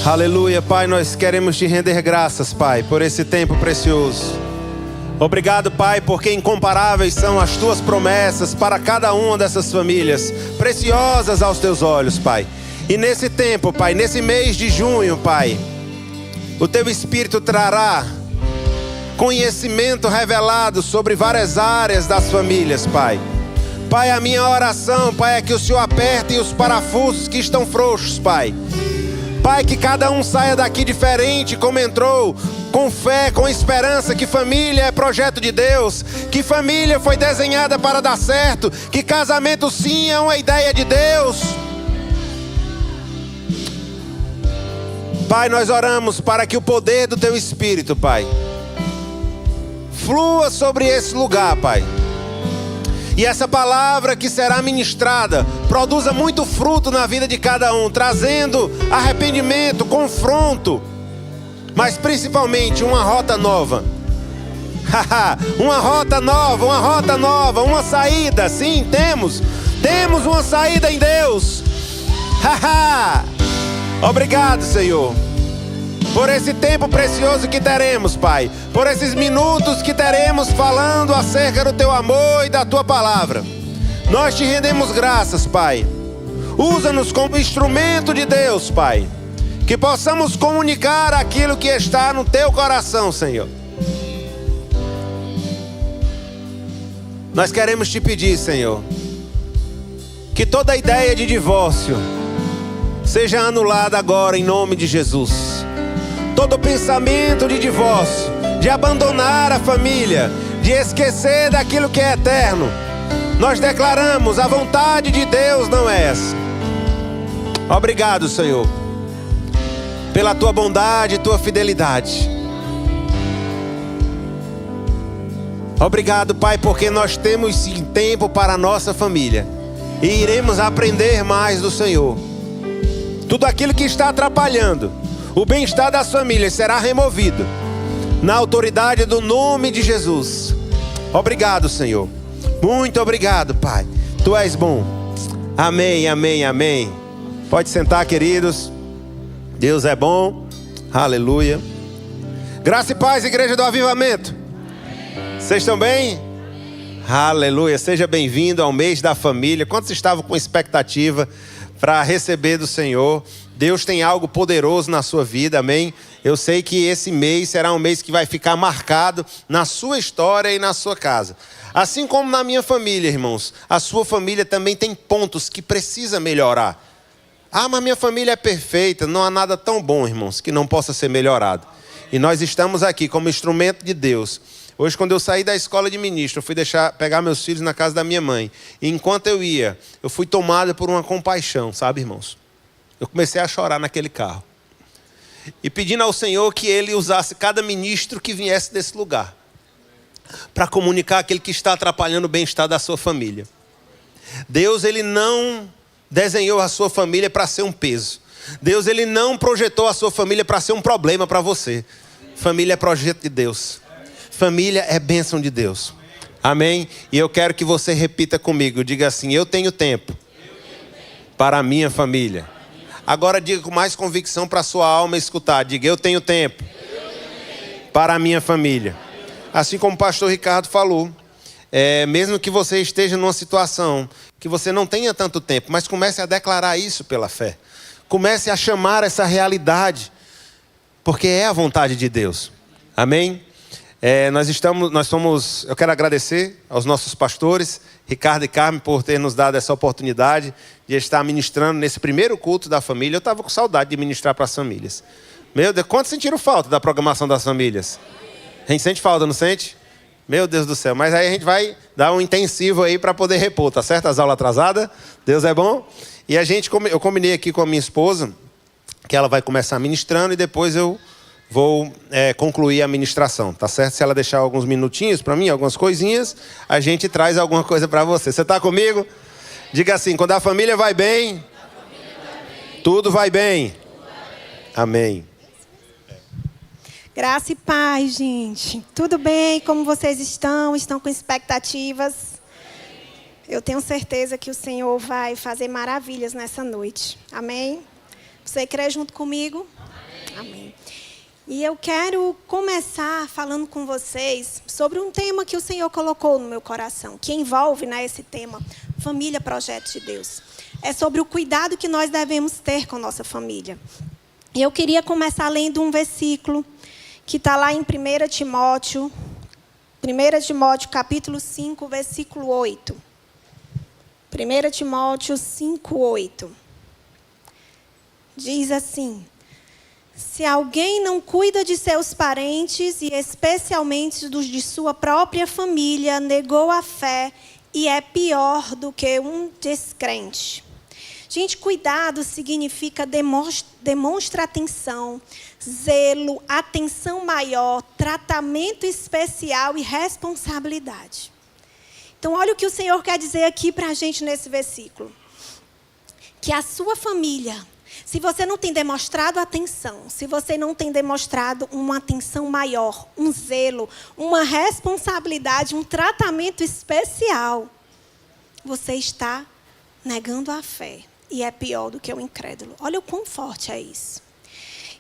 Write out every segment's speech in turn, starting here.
Aleluia, Pai, nós queremos te render graças, Pai, por esse tempo precioso. Obrigado, Pai, porque incomparáveis são as tuas promessas para cada uma dessas famílias, preciosas aos teus olhos, Pai. E nesse tempo, Pai, nesse mês de junho, Pai, o teu Espírito trará conhecimento revelado sobre várias áreas das famílias, Pai. Pai, a minha oração, Pai, é que o Senhor aperte os parafusos que estão frouxos, Pai. Pai, que cada um saia daqui diferente como entrou, com fé, com esperança, que família é projeto de Deus, que família foi desenhada para dar certo, que casamento sim é uma ideia de Deus. Pai, nós oramos para que o poder do Teu Espírito, Pai, flua sobre esse lugar, Pai. E essa palavra que será ministrada produza muito fruto na vida de cada um, trazendo arrependimento, confronto, mas principalmente uma rota nova. Uma rota nova, uma saída. Sim, temos uma saída em Deus. Obrigado, Senhor, por esse tempo precioso que teremos, Pai, por esses minutos que teremos falando acerca do Teu amor e da Tua palavra. Nós te rendemos graças, Pai. Usa-nos como instrumento de Deus, Pai, que possamos comunicar aquilo que está no Teu coração, Senhor. Nós queremos te pedir, Senhor, que toda ideia de divórcio seja anulada agora em nome de Jesus. Todo pensamento de divórcio, de abandonar a família, de esquecer daquilo que é eterno, nós declaramos: a vontade de Deus não é essa. Obrigado, Senhor, pela Tua bondade e Tua fidelidade. Obrigado, Pai, porque nós temos sim tempo para a nossa família e iremos aprender mais do Senhor. Tudo aquilo que está atrapalhando o bem-estar das famílias será removido na autoridade do nome de Jesus. Obrigado, Senhor. Muito obrigado, Pai. Tu és bom. Amém, amém, amém. Pode sentar, queridos. Deus é bom. Aleluia. Graça e paz, Igreja do Avivamento. Vocês estão bem? Aleluia. Seja bem-vindo ao mês da família. Quantos estavam com expectativa para receber do Senhor? Deus tem algo poderoso na sua vida, amém? Eu sei que esse mês será um mês que vai ficar marcado na sua história e na sua casa. Assim como na minha família, irmãos, a sua família também tem pontos que precisa melhorar. Ah, mas minha família é perfeita. Não há nada tão bom, irmãos, que não possa ser melhorado. E nós estamos aqui como instrumento de Deus. Hoje, quando eu saí da escola de ministro, eu fui pegar meus filhos na casa da minha mãe. E enquanto eu ia, eu fui tomado por uma compaixão, sabe, irmãos? Eu comecei a chorar naquele carro. E pedindo ao Senhor que Ele usasse cada ministro que viesse desse lugar para comunicar aquele que está atrapalhando o bem-estar da sua família. Deus, Ele não desenhou a sua família para ser um peso. Deus, Ele não projetou a sua família para ser um problema para você. Família é projeto de Deus. Família é bênção de Deus. Amém? E eu quero que você repita comigo. Diga assim: eu tenho tempo para a minha família. Agora diga com mais convicção para a sua alma escutar. Diga: eu tenho tempo para a minha família. Assim como o pastor Ricardo falou, mesmo que você esteja numa situação que você não tenha tanto tempo, mas comece a declarar isso pela fé. Comece a chamar essa realidade, porque é a vontade de Deus. Amém? Eu quero agradecer aos nossos pastores, Ricardo e Carmen, por ter nos dado essa oportunidade de estar ministrando nesse primeiro culto da família. Eu estava com saudade de ministrar para as famílias. Meu Deus, quantos sentiram falta da programação das famílias? A gente sente falta, não sente? Meu Deus do céu, mas aí a gente vai dar um intensivo aí para poder repor, tá certo? As aulas atrasadas, Deus é bom. E eu combinei aqui com a minha esposa, que ela vai começar ministrando e depois eu vou concluir a ministração, tá certo? Se ela deixar alguns minutinhos para mim, algumas coisinhas, a gente traz alguma coisa para você. Você está comigo? Diga assim: quando a família vai bem, tudo vai bem. Amém. Graça e paz, gente. Tudo bem? Como vocês estão? Estão com expectativas? Eu tenho certeza que o Senhor vai fazer maravilhas nessa noite. Amém? Você crê junto comigo? Amém. E eu quero começar falando com vocês sobre um tema que o Senhor colocou no meu coração, que envolve, né, esse tema, família, projeto de Deus. É sobre o cuidado que nós devemos ter com nossa família. E eu queria começar lendo um versículo que está lá em 1 Timóteo capítulo 5, versículo 8. 1 Timóteo 5, 8. Diz assim: se alguém não cuida de seus parentes, e especialmente dos de sua própria família, negou a fé e é pior do que um descrente. Gente, cuidado significa demonstra atenção, zelo, atenção maior, tratamento especial e responsabilidade. Então, olha o que o Senhor quer dizer aqui para a gente nesse versículo. Que a sua família, se você não tem demonstrado atenção, se você não tem demonstrado uma atenção maior, um zelo, uma responsabilidade, um tratamento especial, você está negando a fé. E é pior do que o incrédulo. Olha o quão forte é isso.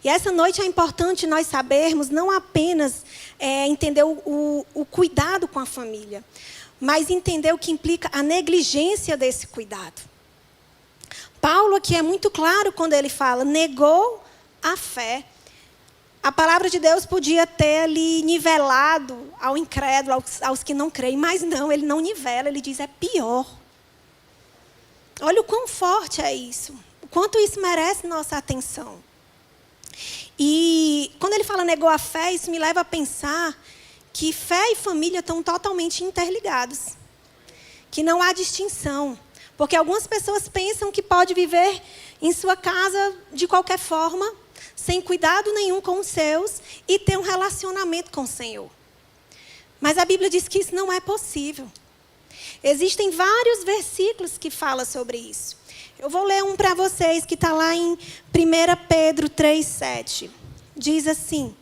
E essa noite é importante nós sabermos, não apenas entender o cuidado com a família, mas entender o que implica a negligência desse cuidado. Paulo aqui é muito claro quando ele fala, negou a fé. A palavra de Deus podia ter ali nivelado ao incrédulo, aos que não creem, mas não, ele não nivela, ele diz, é pior. Olha o quão forte é isso, o quanto isso merece nossa atenção. E quando ele fala negou a fé, isso me leva a pensar que fé e família estão totalmente interligados. Que não há distinção. Porque algumas pessoas pensam que pode viver em sua casa de qualquer forma, sem cuidado nenhum com os seus, e ter um relacionamento com o Senhor. Mas a Bíblia diz que isso não é possível. Existem vários versículos que falam sobre isso. Eu vou ler um para vocês, que está lá em 1 Pedro 3,7. Diz assim: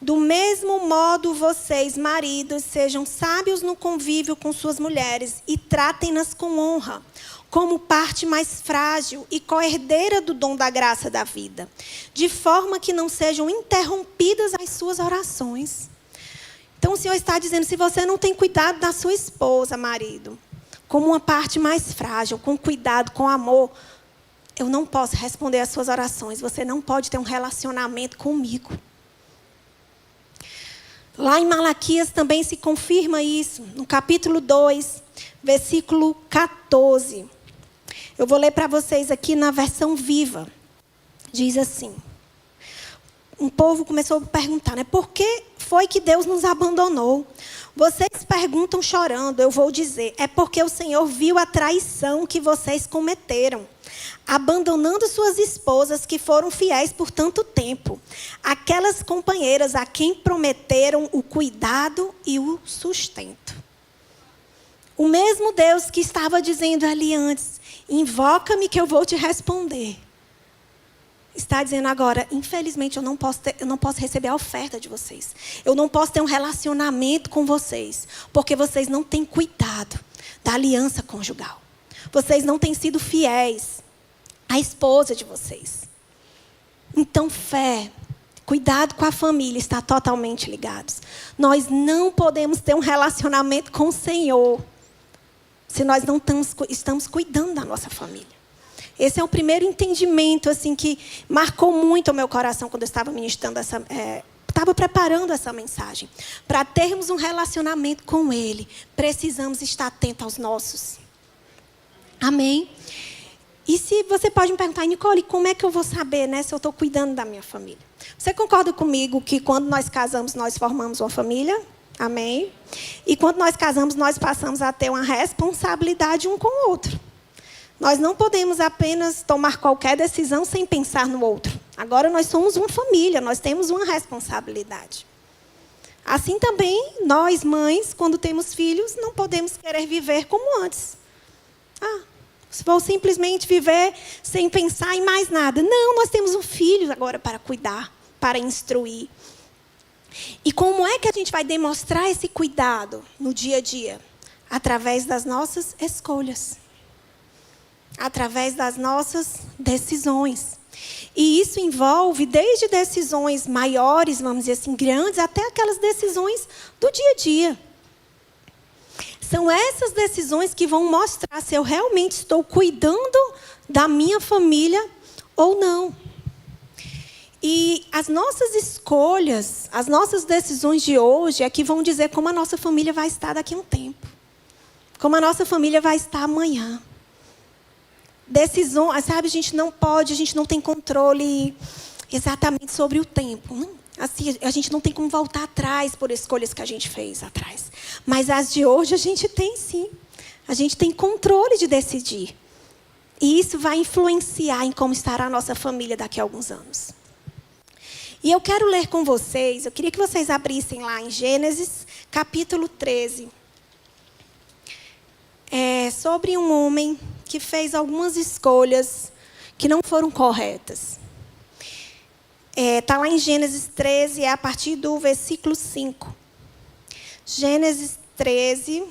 do mesmo modo vocês, maridos, sejam sábios no convívio com suas mulheres e tratem-nas com honra, como parte mais frágil e co-herdeira do dom da graça da vida, de forma que não sejam interrompidas as suas orações. Então o Senhor está dizendo, se você não tem cuidado da sua esposa, marido, como uma parte mais frágil, com cuidado, com amor, eu não posso responder às suas orações, você não pode ter um relacionamento comigo. Lá em Malaquias também se confirma isso, no capítulo 2, versículo 14. Eu vou ler para vocês aqui na versão viva. Diz assim, um povo começou a perguntar, né? Por que foi que Deus nos abandonou? Vocês perguntam chorando, eu vou dizer, é porque o Senhor viu a traição que vocês cometeram, abandonando suas esposas que foram fiéis por tanto tempo, aquelas companheiras a quem prometeram o cuidado e o sustento. O mesmo Deus que estava dizendo ali antes, invoca-me que eu vou te responder, está dizendo agora, infelizmente eu não posso receber a oferta de vocês. Eu não posso ter um relacionamento com vocês, porque vocês não têm cuidado da aliança conjugal. Vocês não têm sido fiéis à esposa de vocês. Então, fé, cuidado com a família, está totalmente ligados. Nós não podemos ter um relacionamento com o Senhor se nós não estamos cuidando da nossa família. Esse é o primeiro entendimento assim, que marcou muito o meu coração quando eu estava ministrando estava preparando essa mensagem. Para termos um relacionamento com Ele, precisamos estar atentos aos nossos. Amém? E se você pode me perguntar, Nicole, como é que eu vou saber, né, se eu estou cuidando da minha família? Você concorda comigo que quando nós casamos, nós formamos uma família? Amém? E quando nós casamos, nós passamos a ter uma responsabilidade um com o outro. Nós não podemos apenas tomar qualquer decisão sem pensar no outro. Agora nós somos uma família, nós temos uma responsabilidade. Assim também, nós, mães, quando temos filhos, não podemos querer viver como antes. Vou simplesmente viver sem pensar em mais nada. Não, nós temos um filho agora para cuidar, para instruir. E como é que a gente vai demonstrar esse cuidado no dia a dia? Através das nossas escolhas. Através das nossas decisões. E isso envolve desde decisões maiores, vamos dizer assim, grandes, até aquelas decisões do dia a dia. São essas decisões que vão mostrar se eu realmente estou cuidando da minha família ou não. E as nossas escolhas, as nossas decisões de hoje é que vão dizer como a nossa família vai estar daqui a um tempo. Como a nossa família vai estar amanhã. Decisões, sabe, a gente não tem controle exatamente sobre o tempo. Não, assim, a gente não tem como voltar atrás por escolhas que a gente fez atrás. Mas as de hoje a gente tem sim. A gente tem controle de decidir. E isso vai influenciar em como estará a nossa família daqui a alguns anos. E eu quero ler com vocês, eu queria que vocês abrissem lá em Gênesis, capítulo 13. Sobre um homem que fez algumas escolhas que não foram corretas. Está lá em Gênesis 13, é a partir do versículo 5. Gênesis 13,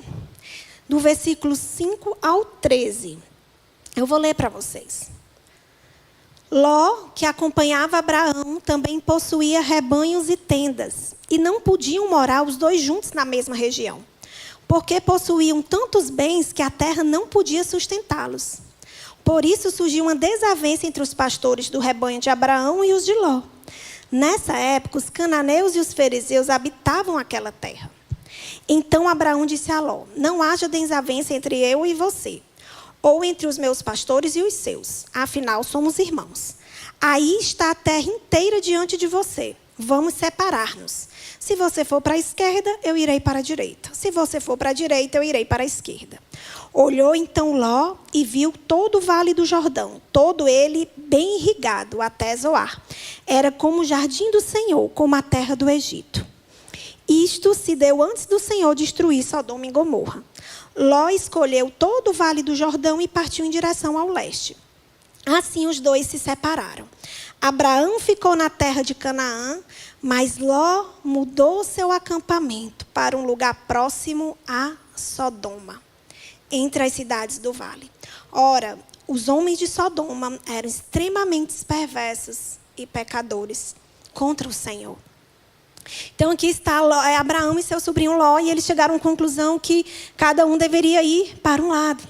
do versículo 5 ao 13. Eu vou ler para vocês. Ló, que acompanhava Abraão, também possuía rebanhos e tendas, e não podiam morar os dois juntos na mesma região, porque possuíam tantos bens que a terra não podia sustentá-los. Por isso surgiu uma desavença entre os pastores do rebanho de Abraão e os de Ló. Nessa época, os cananeus e os fariseus habitavam aquela terra. Então Abraão disse a Ló: não haja desavença entre eu e você, ou entre os meus pastores e os seus. Afinal, somos irmãos. Aí está a terra inteira diante de você. Vamos separar-nos. Se você for para a esquerda, eu irei para a direita. Se você for para a direita, eu irei para a esquerda. Olhou então Ló e viu todo o vale do Jordão, todo ele bem irrigado até Zoar. Era como o jardim do Senhor, como a terra do Egito. Isto se deu antes do Senhor destruir Sodoma e Gomorra. Ló escolheu todo o vale do Jordão e partiu em direção ao leste. Assim os dois se separaram. Abraão ficou na terra de Canaã, mas Ló mudou seu acampamento para um lugar próximo a Sodoma, entre as cidades do vale. Ora, os homens de Sodoma eram extremamente perversos e pecadores contra o Senhor. Então aqui está Abraão e seu sobrinho Ló, e eles chegaram à conclusão que cada um deveria ir para um lado.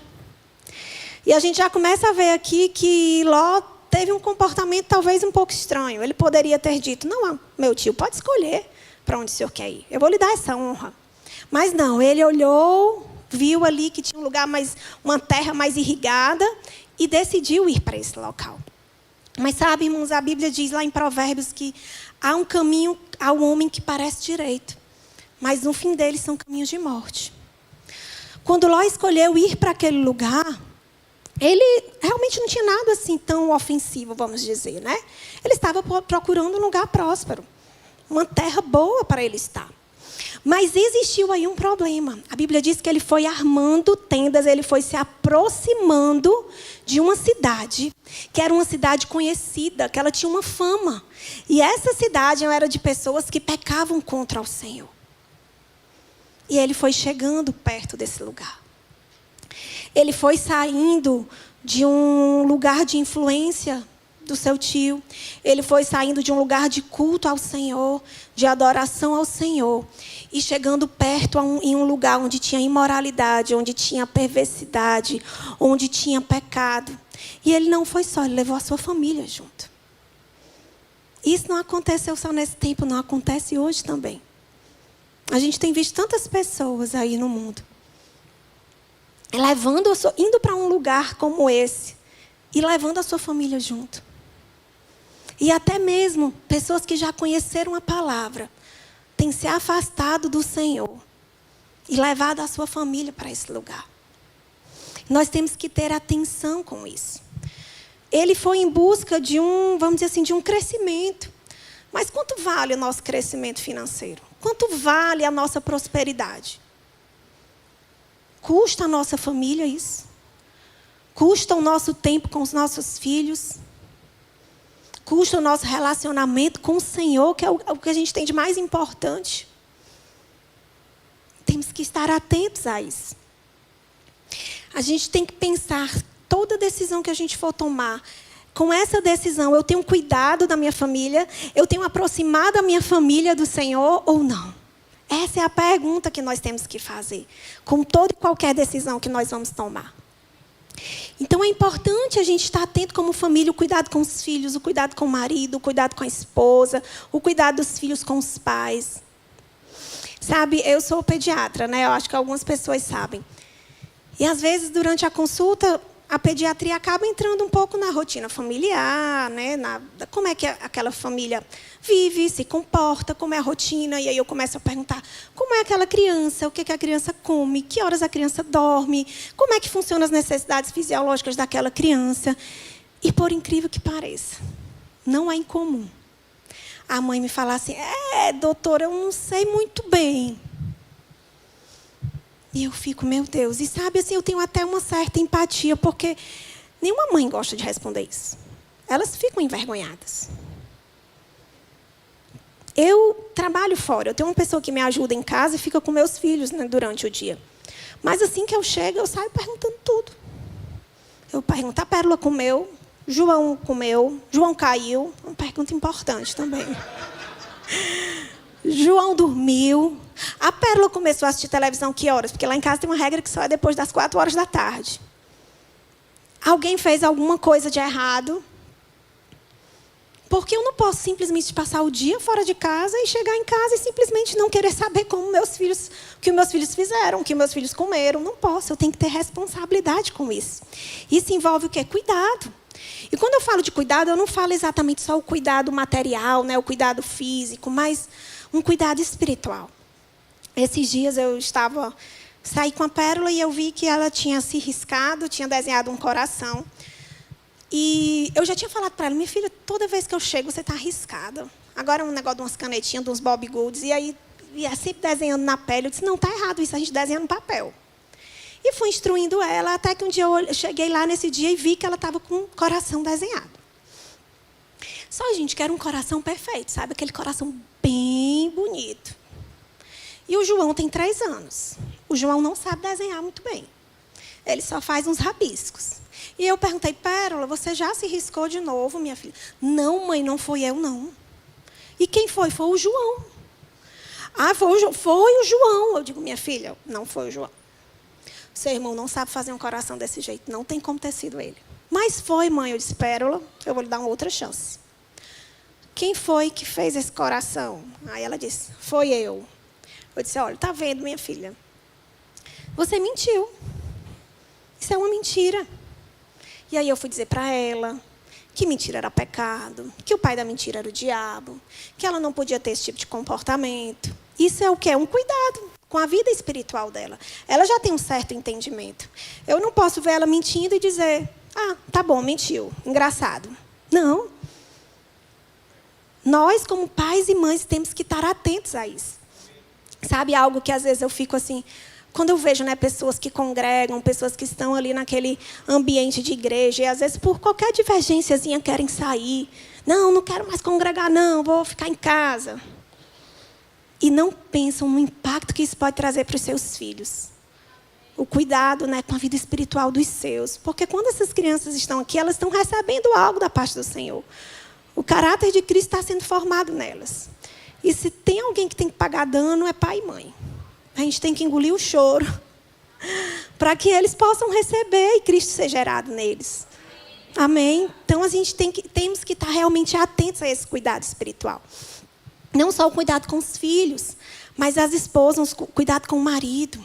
E a gente já começa a ver aqui que Ló teve um comportamento talvez um pouco estranho. Ele poderia ter dito: não, meu tio, pode escolher para onde o senhor quer ir. Eu vou lhe dar essa honra. Mas não, ele olhou, viu ali que tinha um lugar uma terra mais irrigada e decidiu ir para esse local. Mas sabe, irmãos, a Bíblia diz lá em Provérbios que há um caminho ao homem que parece direito, mas no fim dele são caminhos de morte. Quando Ló escolheu ir para aquele lugar, ele realmente não tinha nada assim tão ofensivo, vamos dizer, né? Ele estava procurando um lugar próspero, uma terra boa para ele estar. Mas existiu aí um problema. A Bíblia diz que ele foi armando tendas, ele foi se aproximando de uma cidade, que era uma cidade conhecida, que ela tinha uma fama. E essa cidade era de pessoas que pecavam contra o Senhor. E ele foi chegando perto desse lugar. Ele foi saindo de um lugar de influência do seu tio. Ele foi saindo de um lugar de culto ao Senhor, de adoração ao Senhor, e chegando perto em um lugar onde tinha imoralidade, onde tinha perversidade, onde tinha pecado. E ele não foi só, ele levou a sua família junto. Isso não aconteceu só nesse tempo, não acontece hoje também. A gente tem visto tantas pessoas aí no mundo indo para um lugar como esse e levando a sua família junto. E até mesmo pessoas que já conheceram a palavra têm se afastado do Senhor e levado a sua família para esse lugar. Nós temos que ter atenção com isso. Ele foi em busca de vamos dizer assim, de um crescimento. Mas quanto vale o nosso crescimento financeiro? Quanto vale a nossa prosperidade? Custa a nossa família isso? Custa o nosso tempo com os nossos filhos? Custa o nosso relacionamento com o Senhor, que é o que a gente tem de mais importante? Temos que estar atentos a isso. A gente tem que pensar, toda decisão que a gente for tomar, com essa decisão, eu tenho cuidado da minha família? Eu tenho aproximado a minha família do Senhor ou não? Essa é a pergunta que nós temos que fazer com toda e qualquer decisão que nós vamos tomar. Então, é importante a gente estar atento como família, o cuidado com os filhos, o cuidado com o marido, o cuidado com a esposa, o cuidado dos filhos com os pais. Sabe, eu sou pediatra, né? Eu acho que algumas pessoas sabem. E, às vezes, durante a consulta, a pediatria acaba entrando um pouco na rotina familiar, né? Como é que aquela família vive, se comporta, como é a rotina. E aí eu começo a perguntar como é aquela criança, o que a criança come, que horas a criança dorme, como é que funcionam as necessidades fisiológicas daquela criança. E, por incrível que pareça, não é incomum a mãe me falar assim, doutora, eu não sei muito bem. E eu fico, meu Deus, e sabe, assim, eu tenho até uma certa empatia, porque nenhuma mãe gosta de responder isso. Elas ficam envergonhadas. Eu trabalho fora, eu tenho uma pessoa que me ajuda em casa e fica com meus filhos, né, durante o dia. Mas assim que eu chego, eu saio perguntando tudo. Eu pergunto, a Pérola comeu? João comeu? João caiu? Uma pergunta importante também. João dormiu. A Pérola começou a assistir televisão que horas? Porque lá em casa tem uma regra que só é depois das 4 horas da tarde. Alguém fez alguma coisa de errado? Porque eu não posso simplesmente passar o dia fora de casa e chegar em casa e simplesmente não querer saber como meus filhos, o que meus filhos fizeram, o que meus filhos comeram. Não posso, eu tenho que ter responsabilidade com isso. Isso envolve o quê? Cuidado. E quando eu falo de cuidado, eu não falo exatamente só o cuidado material, né, o cuidado físico, mas um cuidado espiritual. Esses dias eu saí com a Pérola e eu vi que ela tinha se riscado, tinha desenhado um coração. E eu já tinha falado para ela, minha filha, toda vez que eu chego, você está arriscada. Agora é um negócio de umas canetinhas, de uns Bob Goods, e aí ia sempre desenhando na pele. Eu disse, não, está errado isso, a gente desenha no papel. E fui instruindo ela, até que um dia eu cheguei lá nesse dia e vi que ela estava com um coração desenhado. Só, gente, que era um coração perfeito, sabe? Aquele coração bem bonito. E o João tem 3 anos. O João não sabe desenhar muito bem. Ele só faz uns rabiscos. E eu perguntei, Pérola, você já se riscou de novo, minha filha? Não, mãe, não fui eu, não. E quem foi? Foi o João. Ah, foi o João. Eu digo, minha filha, não foi o João. Seu irmão não sabe fazer um coração desse jeito. Não tem como ter sido ele. Mas foi, mãe. Eu disse, Pérola, eu vou lhe dar uma outra chance. Quem foi que fez esse coração? Aí ela disse, foi eu. Eu disse, olha, está vendo, minha filha? Você mentiu. Isso é uma mentira. E aí eu fui dizer para ela que mentira era pecado, que o pai da mentira era o diabo, que ela não podia ter esse tipo de comportamento. Isso é o quê? Um cuidado com a vida espiritual dela. Ela já tem um certo entendimento. Eu não posso ver ela mentindo e dizer, tá bom, mentiu, engraçado. Não. Nós, como pais e mães, temos que estar atentos a isso. Sabe, algo que às vezes eu fico assim, quando eu vejo, né, pessoas que congregam, pessoas que estão ali naquele ambiente de igreja, e às vezes por qualquer divergênciazinha querem sair. Não quero mais congregar, não, vou ficar em casa. E não pensam no impacto que isso pode trazer para os seus filhos. O cuidado, né, com a vida espiritual dos seus. Porque quando essas crianças estão aqui, elas estão recebendo algo da parte do Senhor. O caráter de Cristo está sendo formado nelas. E se tem alguém que tem que pagar dano, é pai e mãe. A gente tem que engolir o choro para que eles possam receber e Cristo ser gerado neles. Amém? Então, a gente temos que estar realmente atentos a esse cuidado espiritual. Não só o cuidado com os filhos, mas as esposas, o cuidado com o marido.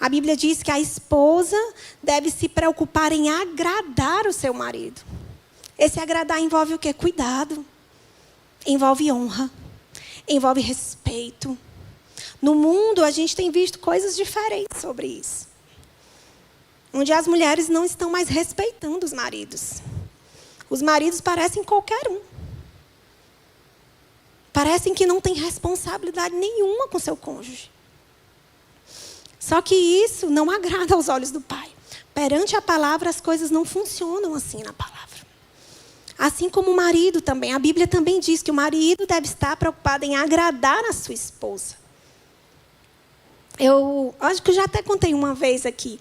A Bíblia diz que a esposa deve se preocupar em agradar o seu marido. Esse agradar envolve o quê? Cuidado. Envolve honra. Envolve respeito. No mundo, a gente tem visto coisas diferentes sobre isso. Onde as mulheres não estão mais respeitando os maridos. Os maridos parecem qualquer um. Parecem que não têm responsabilidade nenhuma com seu cônjuge. Só que isso não agrada aos olhos do Pai. Perante a palavra, as coisas não funcionam assim na palavra. Assim como o marido também. A Bíblia também diz que o marido deve estar preocupado em agradar a sua esposa. Eu acho que eu já até contei uma vez aqui.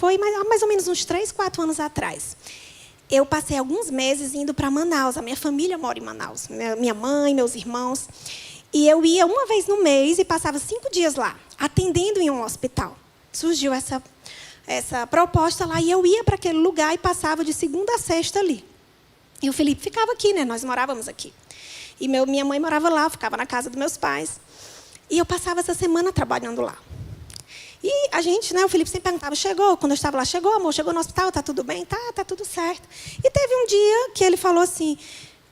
foi mais ou menos uns 3, 4 anos atrás. Eu passei alguns meses indo para Manaus. A minha família mora em Manaus. Minha mãe, meus irmãos. E eu ia uma vez no mês e passava 5 dias lá, atendendo em um hospital. Surgiu essa proposta lá e eu ia para aquele lugar e passava de segunda a sexta ali. E o Felipe ficava aqui, né? Nós morávamos aqui. E minha mãe morava lá, ficava na casa dos meus pais. E eu passava essa semana trabalhando lá. E a gente, né, o Felipe sempre perguntava, chegou? Quando eu estava lá, chegou, amor? Chegou no hospital? Tá tudo bem? Tá tudo certo. E teve um dia que ele falou assim,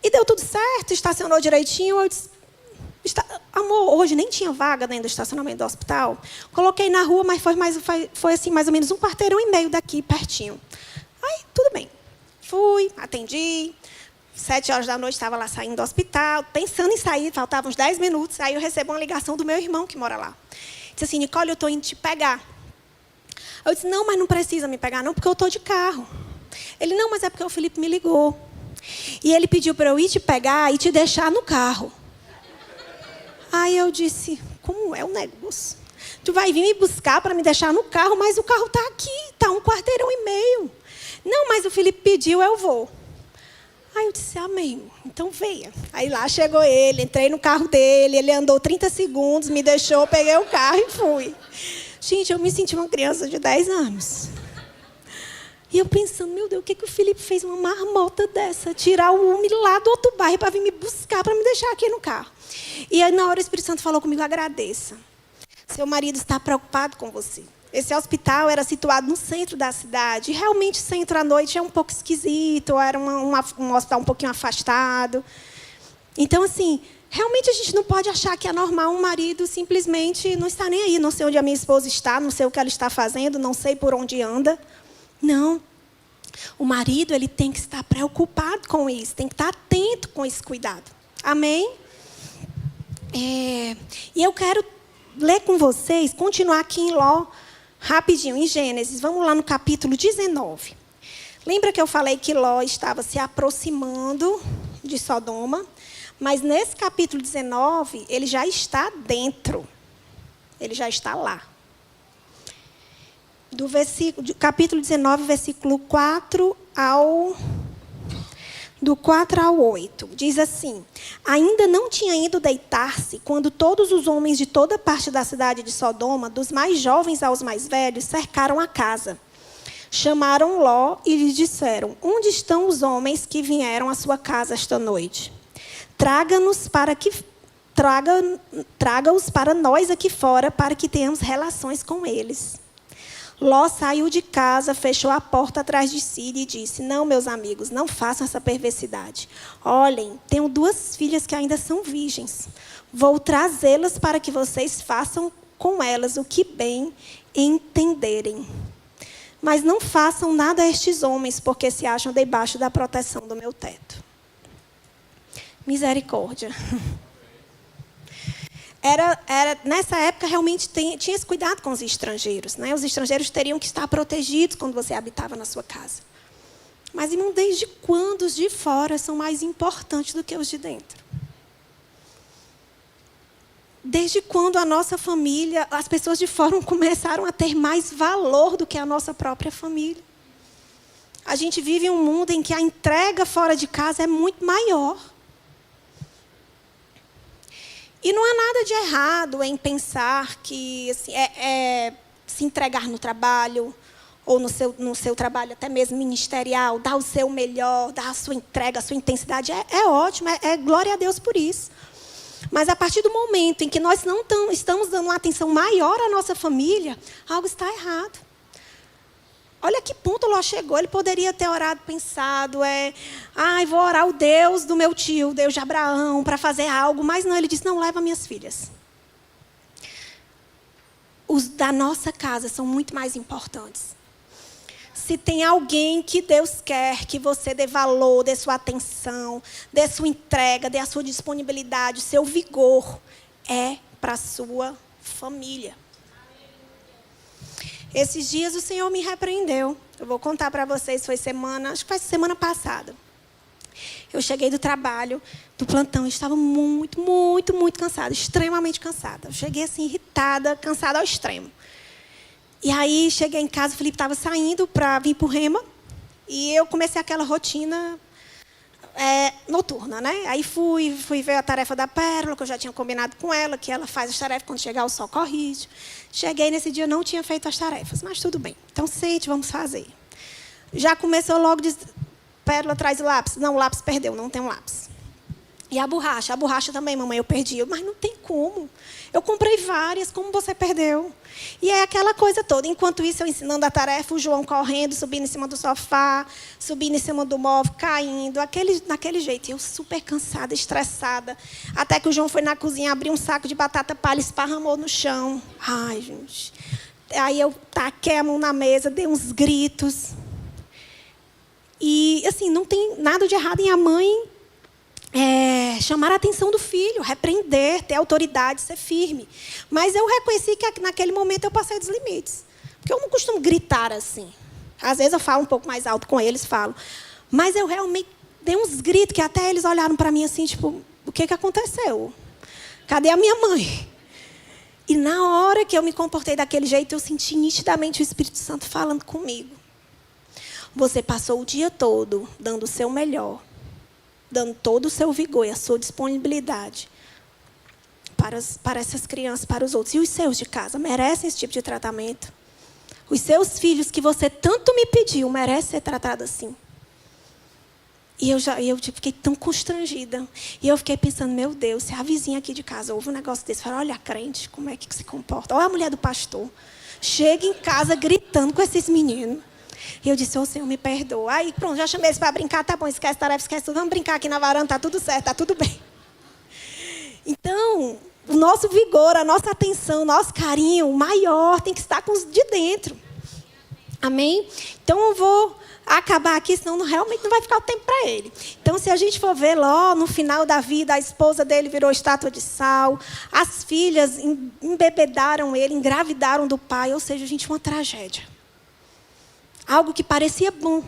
e deu tudo certo? Estacionou direitinho? Eu disse, amor, hoje nem tinha vaga dentro do estacionamento do hospital. Coloquei na rua, mas foi assim, mais ou menos 1,5 quarteirão daqui, pertinho. Aí, tudo bem. Fui, atendi. 7 horas da noite, estava lá saindo do hospital, pensando em sair, faltavam uns 10 minutos. Aí eu recebo uma ligação do meu irmão, que mora lá. Disse assim, Nicole, eu estou indo te pegar. Eu disse, não, mas não precisa me pegar, não, porque eu estou de carro. Ele, não, mas é porque o Felipe me ligou. E ele pediu para eu ir te pegar e te deixar no carro. Aí eu disse, como é o negócio? Tu vai vir me buscar para me deixar no carro, mas o carro está aqui, está 1,5 quarteirão. Não, mas o Felipe pediu, eu vou. Aí eu disse, amém, então venha. Aí lá chegou ele, entrei no carro dele, ele andou 30 segundos, me deixou, peguei o carro e fui. Gente, eu me senti uma criança de 10 anos. E eu pensando, meu Deus, o que o Felipe fez uma marmota dessa? Tirar o homem lá do outro bairro para vir me buscar, para me deixar aqui no carro. E aí, na hora, o Espírito Santo falou comigo, agradeça. Seu marido está preocupado com você. Esse hospital era situado no centro da cidade. E realmente, o centro à noite é um pouco esquisito, era um hospital um pouquinho afastado. Então, assim, realmente a gente não pode achar que é normal um marido simplesmente não estar nem aí. Não sei onde a minha esposa está, não sei o que ela está fazendo, não sei por onde anda. Não. O marido, ele tem que estar preocupado com isso, tem que estar atento com esse cuidado. Amém? E eu quero ler com vocês, continuar aqui em Ló, rapidinho, em Gênesis. Vamos lá no capítulo 19. Lembra que eu falei que Ló estava se aproximando de Sodoma? Mas nesse capítulo 19, ele já está dentro. Ele já está lá. Do capítulo 19, versículo 4 ao... Do 4 ao 8, diz assim, ainda não tinha ido deitar-se, quando todos os homens de toda parte da cidade de Sodoma, dos mais jovens aos mais velhos, cercaram a casa. Chamaram Ló e lhe disseram, onde estão os homens que vieram à sua casa esta noite? Traga-os para nós aqui fora, para que tenhamos relações com eles. Ló saiu de casa, fechou a porta atrás de si e disse, não, meus amigos, não façam essa perversidade. Olhem, tenho 2 filhas que ainda são virgens. Vou trazê-las para que vocês façam com elas o que bem entenderem. Mas não façam nada a estes homens, porque se acham debaixo da proteção do meu teto. Misericórdia. Nessa época, realmente, tinha esse cuidado com os estrangeiros. Né? Os estrangeiros teriam que estar protegidos quando você habitava na sua casa. Mas, irmão, desde quando os de fora são mais importantes do que os de dentro? Desde quando a nossa família, as pessoas de fora começaram a ter mais valor do que a nossa própria família? A gente vive em um mundo em que a entrega fora de casa é muito maior. E não há nada de errado em pensar que assim, se entregar no trabalho, ou no seu trabalho até mesmo ministerial, dar o seu melhor, dar a sua entrega, a sua intensidade, é ótimo, glória a Deus por isso. Mas a partir do momento em que nós não estamos dando uma atenção maior à nossa família, algo está errado. Olha que ponto Ló chegou. Ele poderia ter orado, pensado, vou orar o Deus do meu tio, o Deus de Abraão, para fazer algo. Mas não, ele disse, não, leva minhas filhas. Os da nossa casa são muito mais importantes. Se tem alguém que Deus quer que você dê valor, dê sua atenção, dê sua entrega, dê a sua disponibilidade, o seu vigor, é para a sua família. Esses dias o Senhor me repreendeu. Eu vou contar para vocês, acho que foi semana passada. Eu cheguei do trabalho, do plantão, e estava muito, muito, muito cansada, extremamente cansada. Eu cheguei assim, irritada, cansada ao extremo. E aí, cheguei em casa, o Felipe estava saindo para vir para o Rema. E eu comecei aquela rotina noturna, né? Aí fui ver a tarefa da Pérola, que eu já tinha combinado com ela, que ela faz as tarefas quando chegar o sol corrige. Cheguei nesse dia, não tinha feito as tarefas, mas tudo bem. Então, sente, vamos fazer. Já começou logo, Pérola traz o lápis. Não, o lápis perdeu, não tem um lápis. E a borracha também, mamãe, eu perdi. Mas não tem como. Eu comprei várias, como você perdeu? E é aquela coisa toda. Enquanto isso, eu ensinando a tarefa, o João correndo, subindo em cima do sofá, subindo em cima do móvel, caindo, daquele jeito. Eu super cansada, estressada. Até que o João foi na cozinha, abriu um saco de batata palha, esparramou no chão. Ai, gente. Aí eu taquei a mão na mesa, dei uns gritos. E, assim, não tem nada de errado em a mãe chamar a atenção do filho, repreender, ter autoridade, ser firme. Mas eu reconheci que naquele momento eu passei dos limites. Porque eu não costumo gritar assim. Às vezes eu falo um pouco mais alto com eles, falo. Mas eu realmente dei uns gritos que até eles olharam para mim assim, tipo, o que aconteceu? Cadê a minha mãe? E na hora que eu me comportei daquele jeito, eu senti nitidamente o Espírito Santo falando comigo. Você passou o dia todo dando o seu melhor, dando todo o seu vigor e a sua disponibilidade para essas crianças, para os outros. E os seus de casa merecem esse tipo de tratamento? Os seus filhos, que você tanto me pediu, merecem ser tratados assim? E eu fiquei tão constrangida. E eu fiquei pensando, meu Deus, se a vizinha aqui de casa ouve um negócio desse, fala, olha a crente, como é que se comporta? Olha a mulher do pastor. Chega em casa gritando com esses meninos. E eu disse, Senhor, me perdoa. Aí, pronto, já chamei eles para brincar, tá bom, esquece tarefa, esquece tudo. Vamos brincar aqui na varanda, tá tudo certo, tá tudo bem. Então, o nosso vigor, a nossa atenção, o nosso carinho maior tem que estar com os de dentro. Amém? Então, eu vou acabar aqui, senão realmente não vai ficar o tempo para ele. Então, se a gente for ver lá, no final da vida, a esposa dele virou estátua de sal, as filhas embebedaram ele, engravidaram do pai, ou seja, gente, uma tragédia. Algo que parecia bom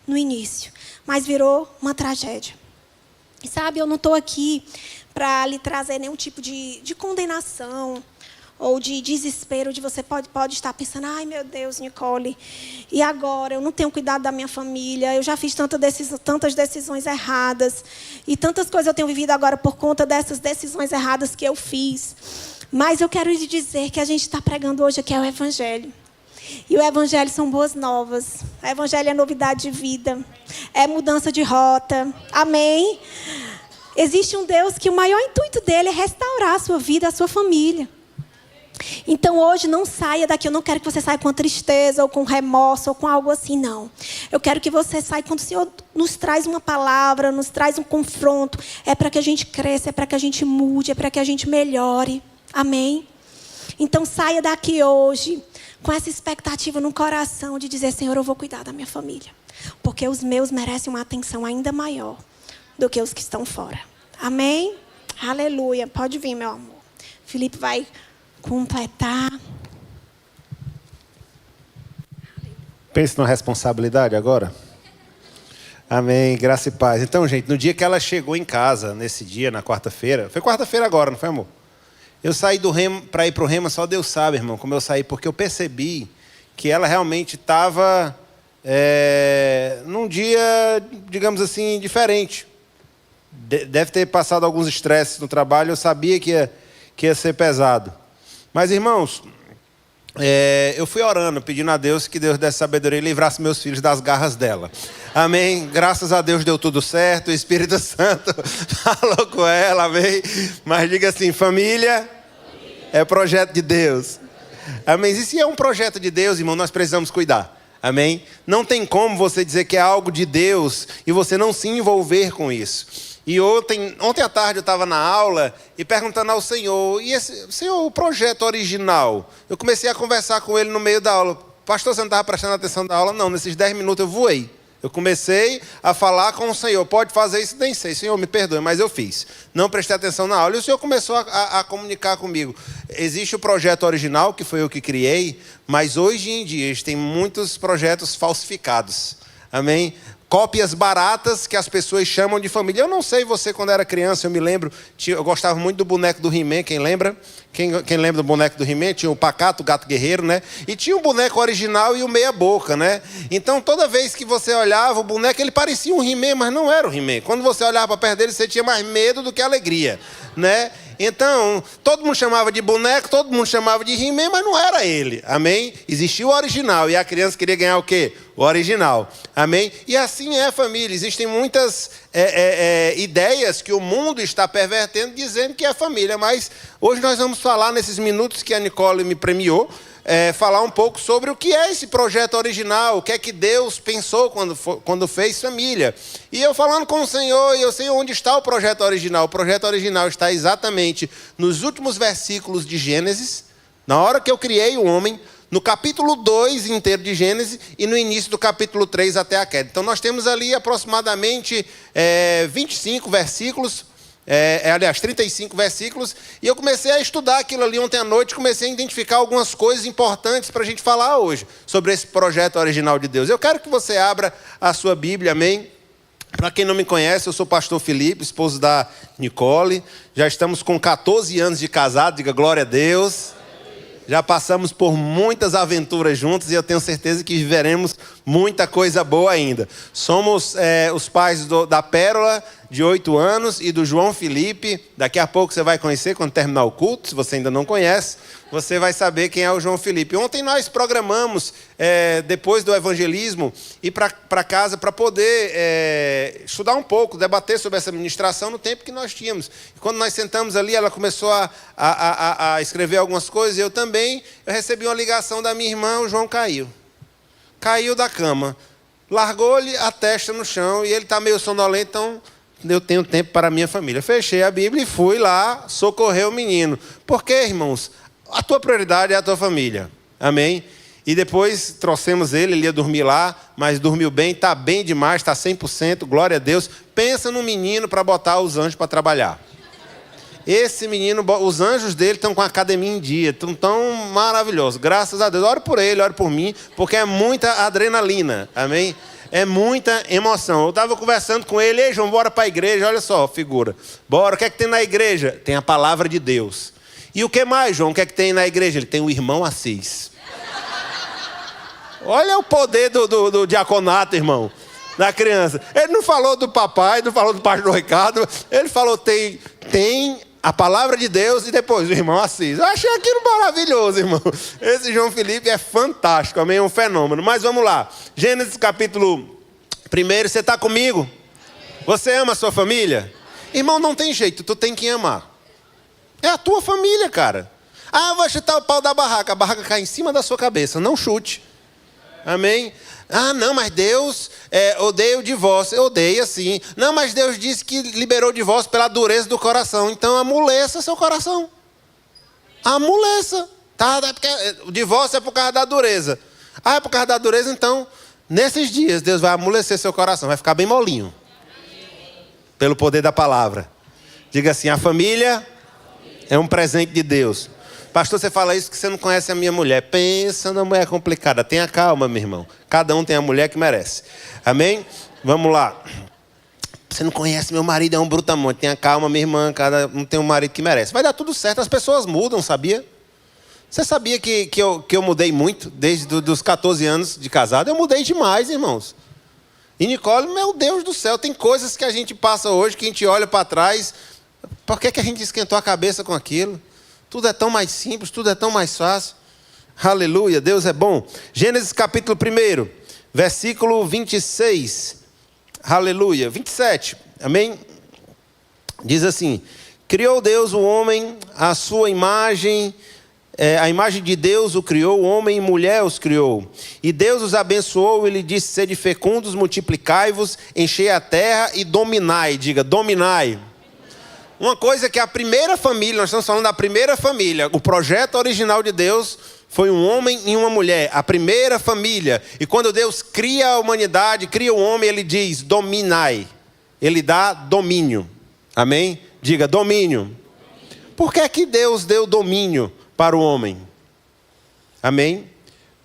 no início, mas virou uma tragédia. E sabe, eu não estou aqui para lhe trazer nenhum tipo de condenação ou de desespero, de você pode estar pensando, ai meu Deus, Nicole, e agora? Eu não tenho cuidado da minha família, eu já fiz tantas decisões erradas, e tantas coisas eu tenho vivido agora por conta dessas decisões erradas que eu fiz. Mas eu quero lhe dizer que a gente está pregando hoje aqui é o Evangelho. E o Evangelho são boas novas. O Evangelho é novidade de vida. É mudança de rota. Amém? Existe um Deus que o maior intuito dele é restaurar a sua vida, a sua família. Então, hoje, não saia daqui. Eu não quero que você saia com tristeza, ou com remorso, ou com algo assim, não. Eu quero que você saia quando o Senhor nos traz uma palavra, nos traz um confronto. É para que a gente cresça, é para que a gente mude, é para que a gente melhore. Amém? Então, saia daqui hoje com essa expectativa no coração de dizer, Senhor, eu vou cuidar da minha família. Porque os meus merecem uma atenção ainda maior do que os que estão fora. Amém? Aleluia. Pode vir, meu amor. Felipe vai completar. Pense na responsabilidade agora. Amém. Graça e paz. Então, gente, no dia que ela chegou em casa, nesse dia, na quarta-feira, foi quarta-feira agora, não foi, amor? Eu saí do Rema para ir para o Rema, só Deus sabe, irmão, como eu saí, porque eu percebi que ela realmente estava num dia, digamos assim, diferente. Deve ter passado alguns estresses no trabalho, eu sabia que ia ser pesado. Mas, irmãos, eu fui orando, pedindo a Deus que Deus desse sabedoria e livrasse meus filhos das garras dela. Amém? Graças a Deus deu tudo certo, o Espírito Santo falou com ela, amém? Mas diga assim, família é projeto de Deus. Amém? E se é um projeto de Deus, irmão, nós precisamos cuidar. Amém? Não tem como você dizer que é algo de Deus e você não se envolver com isso. E ontem à tarde eu estava na aula e perguntando ao Senhor, Senhor, o projeto original? Eu comecei a conversar com ele no meio da aula. Pastor, você não estava prestando atenção na aula? Não, nesses 10 minutos eu voei. Eu comecei a falar com o Senhor, pode fazer isso? Nem sei, Senhor, me perdoe, mas eu fiz. Não prestei atenção na aula. E o Senhor começou a comunicar comigo. Existe o projeto original, que foi eu que criei, mas hoje em dia tem muitos projetos falsificados. Amém? cópias baratas que as pessoas chamam de família. Eu não sei você, quando era criança, eu me lembro, eu gostava muito do boneco do He-Man, quem lembra? Quem lembra do boneco do He-Man? Tinha o Pacato, o Gato Guerreiro, né? E tinha o boneco original e o meia boca, né? Então, toda vez que você olhava o boneco, ele parecia um He-Man, mas não era o He-Man. Quando você olhava para perto dele, você tinha mais medo do que alegria, né? Então, todo mundo chamava de boneco, todo mundo chamava de He-Man, mas não era ele, amém? Existia o original, e a criança queria ganhar o quê? O original, amém? E assim é, família, existem muitas ideias que o mundo está pervertendo, dizendo que é família, mas hoje nós vamos falar, nesses minutos que a Nicole me premiou, falar um pouco sobre o que é esse projeto original, o que é que Deus pensou quando fez família. E eu falando com o Senhor, e eu sei onde está o projeto original. O projeto original está exatamente nos últimos versículos de Gênesis, na hora que eu criei o homem, no capítulo 2 inteiro de Gênesis e no início do capítulo 3 até a queda. Então nós temos ali aproximadamente 25 versículos, aliás, 35 versículos, e eu comecei a estudar aquilo ali ontem à noite, comecei a identificar algumas coisas importantes para a gente falar hoje, sobre esse projeto original de Deus. Eu quero que você abra a sua Bíblia, amém? Para quem não me conhece, eu sou o pastor Felipe, esposo da Nicole, já estamos com 14 anos de casado, diga glória a Deus. Já passamos por muitas aventuras juntos e eu tenho certeza que viveremos muita coisa boa ainda. Somos os pais da Pérola, de 8 anos, e do João Felipe. Daqui a pouco você vai conhecer quando terminar o culto. Se você ainda não conhece, você vai saber quem é o João Felipe. Ontem nós programamos, depois do evangelismo, ir para casa para poder estudar um pouco, debater sobre essa ministração no tempo que nós tínhamos. E quando nós sentamos ali, ela começou a escrever algumas coisas, e eu também. Eu recebi uma ligação da minha irmã, o João caiu. Caiu da cama. Largou-lhe a testa no chão e ele está meio sonolento, então eu tenho tempo para a minha família. Fechei a Bíblia e fui lá socorrer o menino. Porque, irmãos, a tua prioridade é a tua família. Amém? E depois trouxemos ele ia dormir lá, mas dormiu bem, está bem demais, está 100%, glória a Deus. Pensa no menino para botar os anjos para trabalhar. Esse menino, os anjos dele estão com a academia em dia, estão tão maravilhosos, graças a Deus. Ore por ele, ore por mim, porque é muita adrenalina, amém? É muita emoção. Eu estava conversando com ele, ei João, bora para a igreja, olha só, figura. Bora, o que é que tem na igreja? Tem a palavra de Deus. E o que mais, João, o que é que tem na igreja? Ele tem o irmão Assis. Olha o poder do diaconato, irmão, da criança. Ele não falou do papai, não falou do pastor Ricardo, ele falou, tem a palavra de Deus e depois o irmão Assis. Eu achei aquilo maravilhoso, irmão. Esse João Felipe é fantástico, amém? É um fenômeno. Mas vamos lá. Gênesis capítulo 1, você está comigo? Você ama a sua família? Irmão, não tem jeito, tu tem que amar. É a tua família, cara. Ah, eu vou chutar o pau da barraca. A barraca cai em cima da sua cabeça, não chute. Amém? Ah, não, mas Deus odeia o divórcio. Eu odeio, sim. Não, mas Deus disse que liberou o divórcio pela dureza do coração. Então amoleça seu coração. Amoleça. Tá? O divórcio é por causa da dureza. Ah, é por causa da dureza, então, nesses dias, Deus vai amolecer seu coração. Vai ficar bem molinho. Pelo poder da palavra. Diga assim, a família é um presente de Deus. Pastor, você fala isso que você não conhece a minha mulher. Pensa na mulher complicada. Tenha calma, meu irmão. Cada um tem a mulher que merece. Amém? Vamos lá. Você não conhece meu marido, é um brutamonte. Tenha calma, minha irmã. Cada um tem um marido que merece. Vai dar tudo certo. As pessoas mudam, sabia? Você sabia que eu mudei muito desde os 14 anos de casado? Eu mudei demais, irmãos. E Nicole, meu Deus do céu, tem coisas que a gente passa hoje, que a gente olha para trás. Por que a gente esquentou a cabeça com aquilo? Tudo é tão mais simples, tudo é tão mais fácil. Aleluia, Deus é bom. Gênesis capítulo 1, versículo 26. Aleluia, 27. Amém? Diz assim, criou Deus o homem, a sua imagem, a imagem de Deus o criou, homem e mulher os criou. E Deus os abençoou e lhe disse, sede fecundos, multiplicai-vos, enchei a terra e dominai. Diga, dominai. Uma coisa que a primeira família, nós estamos falando da primeira família, o projeto original de Deus foi um homem e uma mulher, a primeira família. E quando Deus cria a humanidade, cria o homem, ele diz, dominai. Ele dá domínio. Amém? Diga, domínio. Por que é que Deus deu domínio para o homem? Amém?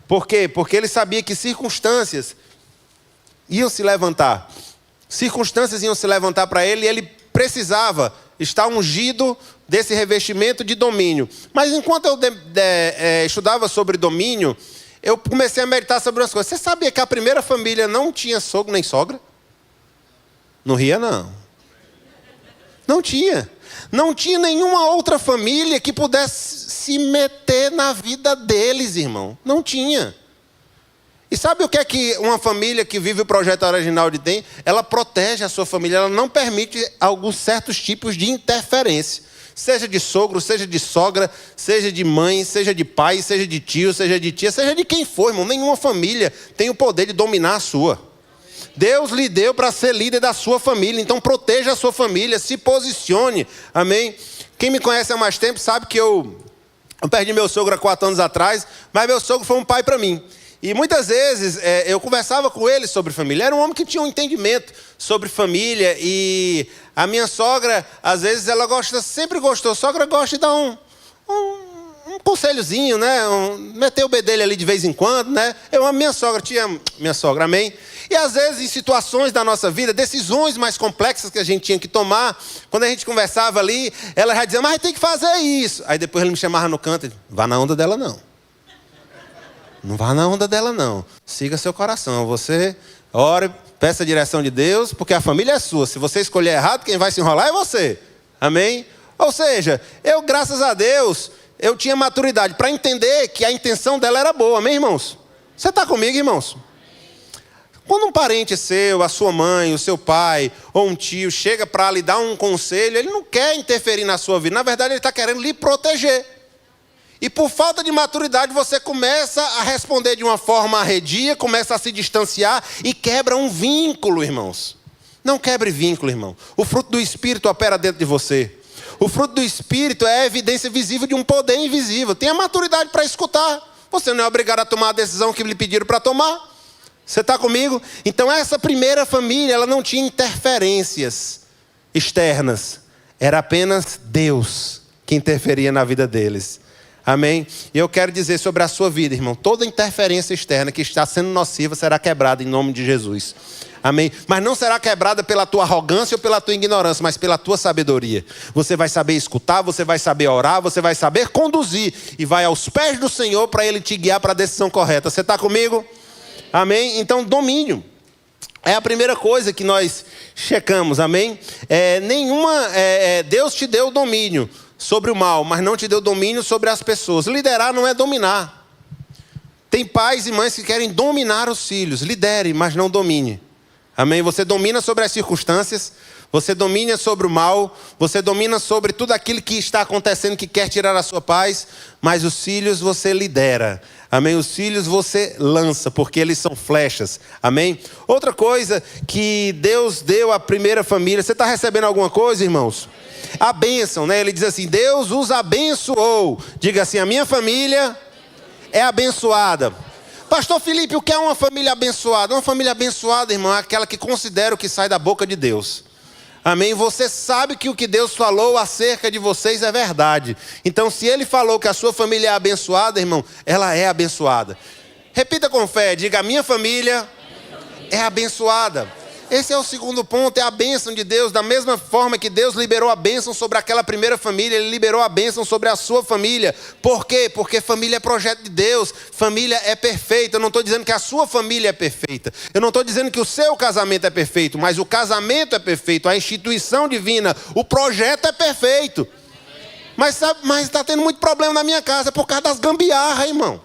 Por quê? Porque ele sabia que circunstâncias iam se levantar. Circunstâncias iam se levantar para ele e ele precisava estar ungido desse revestimento de domínio. Mas enquanto eu estudava sobre domínio, eu comecei a meditar sobre umas coisas. Você sabia que a primeira família não tinha sogro nem sogra? Não ria, não. Não tinha. Não tinha nenhuma outra família que pudesse se meter na vida deles, irmão. Não tinha. E sabe o que é que uma família que vive o projeto original de tem? Ela protege a sua família, ela não permite alguns certos tipos de interferência. Seja de sogro, seja de sogra, seja de mãe, seja de pai, seja de tio, seja de tia, seja de quem for, irmão. Nenhuma família tem o poder de dominar a sua. Deus lhe deu para ser líder da sua família, então proteja a sua família, se posicione, amém? Quem me conhece há mais tempo sabe que eu perdi meu sogro há 4 anos atrás, mas meu sogro foi um pai para mim. E muitas vezes eu conversava com ele sobre família. Era um homem que tinha um entendimento sobre família. E a minha sogra, às vezes, ela sempre gostou. Sogra gosta de dar um conselhozinho, né? Meter o bedelho ali de vez em quando, né? Eu amo minha sogra, te amo, minha sogra, amém? E às vezes, em situações da nossa vida, decisões mais complexas que a gente tinha que tomar, quando a gente conversava ali, ela já dizia, mas tem que fazer isso. Aí depois ele me chamava no canto e dizia, vá na onda dela não. Não vá na onda dela, não. Siga seu coração. Você ore, peça a direção de Deus, porque a família é sua. Se você escolher errado, quem vai se enrolar é você. Amém? Ou seja, eu, graças a Deus, eu tinha maturidade para entender que a intenção dela era boa. Amém, irmãos? Você está comigo, irmãos? Quando um parente seu, a sua mãe, o seu pai ou um tio chega para lhe dar um conselho, ele não quer interferir na sua vida. Na verdade, ele está querendo lhe proteger. E por falta de maturidade, você começa a responder de uma forma arredia, começa a se distanciar e quebra um vínculo, irmãos. Não quebre vínculo, irmão. O fruto do Espírito opera dentro de você. O fruto do Espírito é a evidência visível de um poder invisível. Tenha maturidade para escutar. Você não é obrigado a tomar a decisão que lhe pediram para tomar. Você está comigo? Então essa primeira família, ela não tinha interferências externas. Era apenas Deus que interferia na vida deles. Amém? E eu quero dizer sobre a sua vida, irmão, toda interferência externa que está sendo nociva será quebrada em nome de Jesus. Amém? Mas não será quebrada pela tua arrogância ou pela tua ignorância, mas pela tua sabedoria. Você vai saber escutar, você vai saber orar, você vai saber conduzir e vai aos pés do Senhor para Ele te guiar para a decisão correta. Você está comigo? Amém? Então, domínio é a primeira coisa que nós checamos. Amém? Deus te deu domínio sobre o mal, mas não te deu domínio sobre as pessoas. Liderar não é dominar. Tem pais e mães que querem dominar os filhos. Lidere, mas não domine. Amém? Você domina sobre as circunstâncias, você domina sobre o mal, você domina sobre tudo aquilo que está acontecendo, que quer tirar a sua paz, mas os filhos você lidera. Amém? Os filhos você lança, porque eles são flechas. Amém? Outra coisa que Deus deu à primeira família. Você está recebendo alguma coisa, irmãos? A bênção, né? Ele diz assim, Deus os abençoou. Diga assim, a minha família é abençoada. Pastor Felipe, o que é uma família abençoada? Uma família abençoada, irmão, é aquela que considera o que sai da boca de Deus. Amém? Você sabe que o que Deus falou acerca de vocês é verdade. Então, se Ele falou que a sua família é abençoada, irmão, ela é abençoada. Repita com fé, diga, a minha família é abençoada. Esse é o segundo ponto, é a bênção de Deus. Da mesma forma que Deus liberou a bênção sobre aquela primeira família, Ele liberou a bênção sobre a sua família. Por quê? Porque família é projeto de Deus. Família é perfeita. Eu não estou dizendo que a sua família é perfeita. Eu não estou dizendo que o seu casamento é perfeito. Mas o casamento é perfeito. A instituição divina, o projeto é perfeito. Mas está tendo muito problema na minha casa por causa das gambiarras, irmão.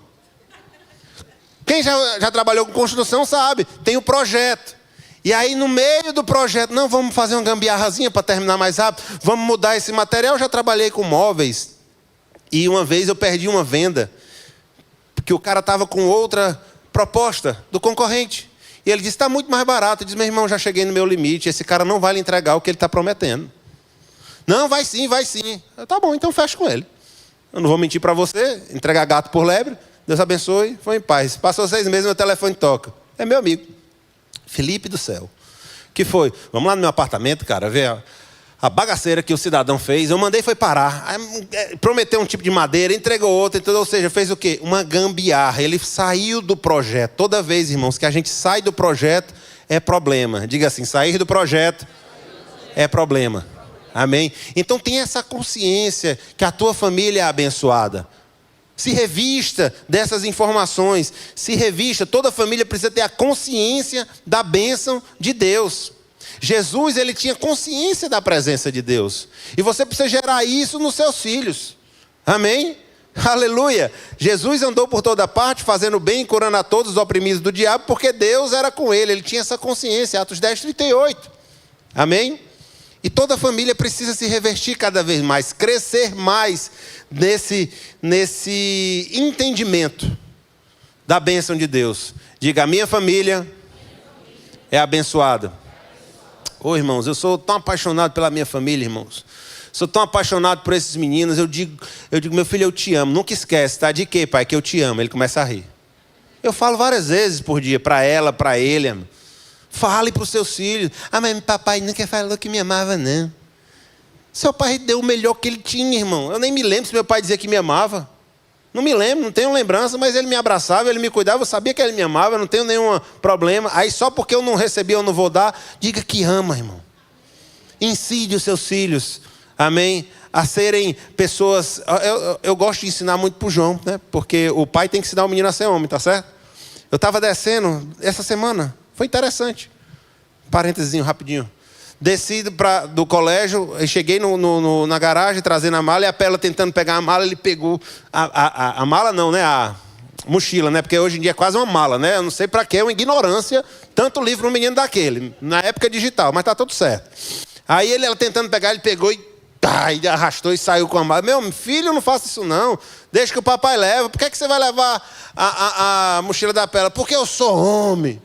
Quem já trabalhou com construção sabe. Tem o projeto. E aí no meio do projeto, não, vamos fazer uma gambiarrazinha para terminar mais rápido, vamos mudar esse material. Eu já trabalhei com móveis e uma vez eu perdi uma venda, porque o cara estava com outra proposta do concorrente. E ele disse, está muito mais barato. Eu disse, meu irmão, já cheguei no meu limite, esse cara não vai lhe entregar o que ele está prometendo. Não, vai sim, vai sim. Eu, tá bom, então fecha com ele. Eu não vou mentir para você, entregar gato por lebre, Deus abençoe, foi em paz. Passou 6 meses, meu telefone toca. É meu amigo. Felipe do céu. Que foi? Vamos lá no meu apartamento, cara, ver a bagaceira que o cidadão fez. Eu mandei foi parar. Prometeu um tipo de madeira, entregou outro. Ou seja, fez o quê? Uma gambiarra. Ele saiu do projeto. Toda vez, irmãos, que a gente sai do projeto, é problema. Diga assim, sair do projeto é problema. Amém? Então tenha essa consciência que a tua família é abençoada. Se revista dessas informações. Se revista, toda família precisa ter a consciência da bênção de Deus. Jesus, ele tinha consciência da presença de Deus. E você precisa gerar isso nos seus filhos. Amém? Aleluia. Jesus andou por toda parte, fazendo bem, curando a todos os oprimidos do diabo, porque Deus era com ele. Ele tinha essa consciência. Atos 10:38. Amém? E toda família precisa se revestir cada vez mais, crescer mais nesse entendimento da bênção de Deus. Diga, a minha família é abençoada. Ô irmãos, eu sou tão apaixonado pela minha família, irmãos. Sou tão apaixonado por esses meninos. Eu digo, meu filho, eu te amo. Nunca esquece, tá? De quê, pai? Que eu te amo. Ele começa a rir. Eu falo várias vezes por dia, para ela, para ele. Irmão. Fale para os seus filhos. Ah, mas papai nunca falou que me amava, não. Seu pai deu o melhor que ele tinha, irmão. Eu nem me lembro se meu pai dizia que me amava. Não me lembro, não tenho lembrança, mas ele me abraçava, ele me cuidava, eu sabia que ele me amava, eu não tenho nenhum problema. Aí só porque eu não recebi, eu não vou dar, diga que ama, irmão. Ensine os seus filhos, amém? A serem pessoas... Eu gosto de ensinar muito para o João, né? Porque o pai tem que ensinar o menino a ser homem, tá certo? Eu estava descendo essa semana, foi interessante. Parênteses rapidinho. Desci do colégio, cheguei na garagem, trazendo a mala, e a Pela tentando pegar a mala, ele pegou a mala não, né? A mochila, né? Porque hoje em dia é quase uma mala, né? Eu não sei para quê, é uma ignorância, tanto livro no menino daquele, na época digital, mas tá tudo certo. Aí ela tentando pegar, ele pegou e arrastou e saiu com a mala. Meu filho, não faça isso não, deixa que o papai leva. Por que você vai levar a mochila da Pela? Porque eu sou homem.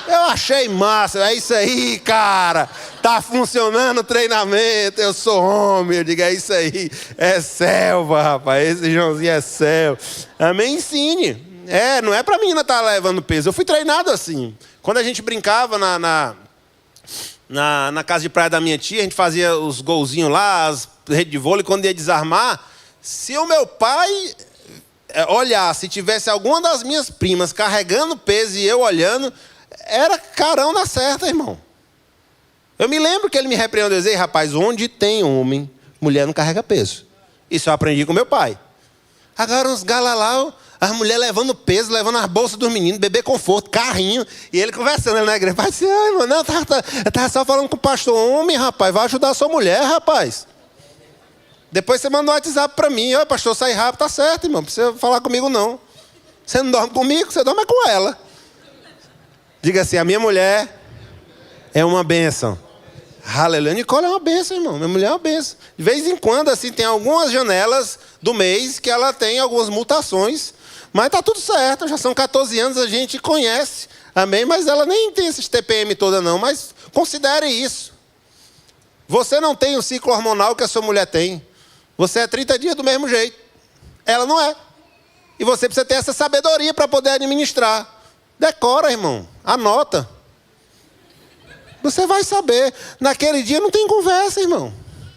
Eu achei massa, é isso aí, cara. Tá funcionando o treinamento, eu sou homem. Eu digo, é isso aí. É selva, rapaz. Esse Joãozinho é selva. Amém? Ensine. Não é pra menina estar levando peso. Eu fui treinado assim. Quando a gente brincava na casa de praia da minha tia, a gente fazia os golzinhos lá, as redes de vôlei, quando ia desarmar. Se o meu pai olhar, se tivesse alguma das minhas primas carregando peso e eu olhando... Era carão na certa, irmão. Eu me lembro que ele me repreendeu e dizia, rapaz, onde tem homem, mulher não carrega peso. Isso eu aprendi com meu pai. Agora uns galalau, as mulheres levando peso, levando as bolsas dos meninos, bebê conforto, carrinho, e ele conversando na igreja. Pai, irmão, não, eu tava só falando com o pastor, homem, rapaz, vai ajudar a sua mulher, rapaz. Depois você manda um WhatsApp para mim, ó, pastor, sai rápido, tá certo, irmão, não precisa falar comigo não. Você não dorme comigo, você dorme com ela. Diga assim, a minha mulher é uma bênção. Aleluia. Nicole é uma bênção, irmão. Minha mulher é uma bênção. De vez em quando, assim, tem algumas janelas do mês que ela tem algumas mutações. Mas está tudo certo. Já são 14 anos, a gente conhece. Amém? Mas ela nem tem esses TPM toda, não. Mas considere isso. Você não tem o ciclo hormonal que a sua mulher tem. Você é 30 dias do mesmo jeito. Ela não é. E você precisa ter essa sabedoria para poder administrar. Decora, irmão. Anota. Você vai saber. Naquele dia não tem conversa, irmão.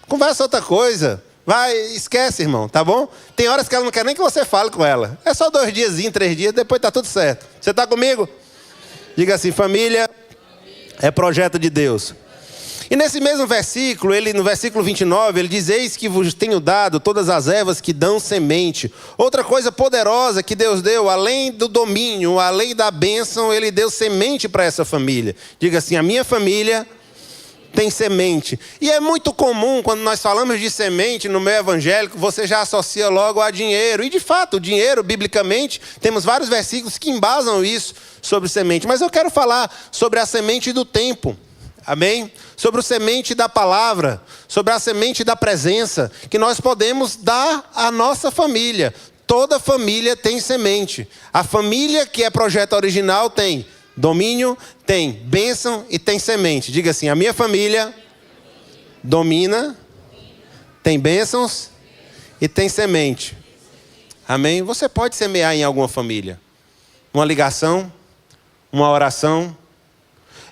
Conversa outra coisa. Vai, esquece, irmão, tá bom? Tem horas que ela não quer nem que você fale com ela. É só 2 dias, 3 dias, depois tá tudo certo. Você está comigo? Diga assim, família é projeto de Deus. E nesse mesmo versículo, no versículo 29, ele diz, eis que vos tenho dado todas as ervas que dão semente. Outra coisa poderosa que Deus deu, além do domínio, além da bênção, ele deu semente para essa família. Diga assim, a minha família tem semente. E é muito comum, quando nós falamos de semente no meio evangélico, você já associa logo a dinheiro. E de fato, o dinheiro, biblicamente, temos vários versículos que embasam isso sobre semente. Mas eu quero falar sobre a semente do tempo. Amém? Sobre a semente da palavra, sobre a semente da presença, que nós podemos dar à nossa família. Toda família tem semente. A família que é projeto original tem domínio, tem bênção e tem semente. Diga assim, a minha família domina, tem bênçãos e tem semente. Amém? Você pode semear em alguma família. Uma ligação, uma oração.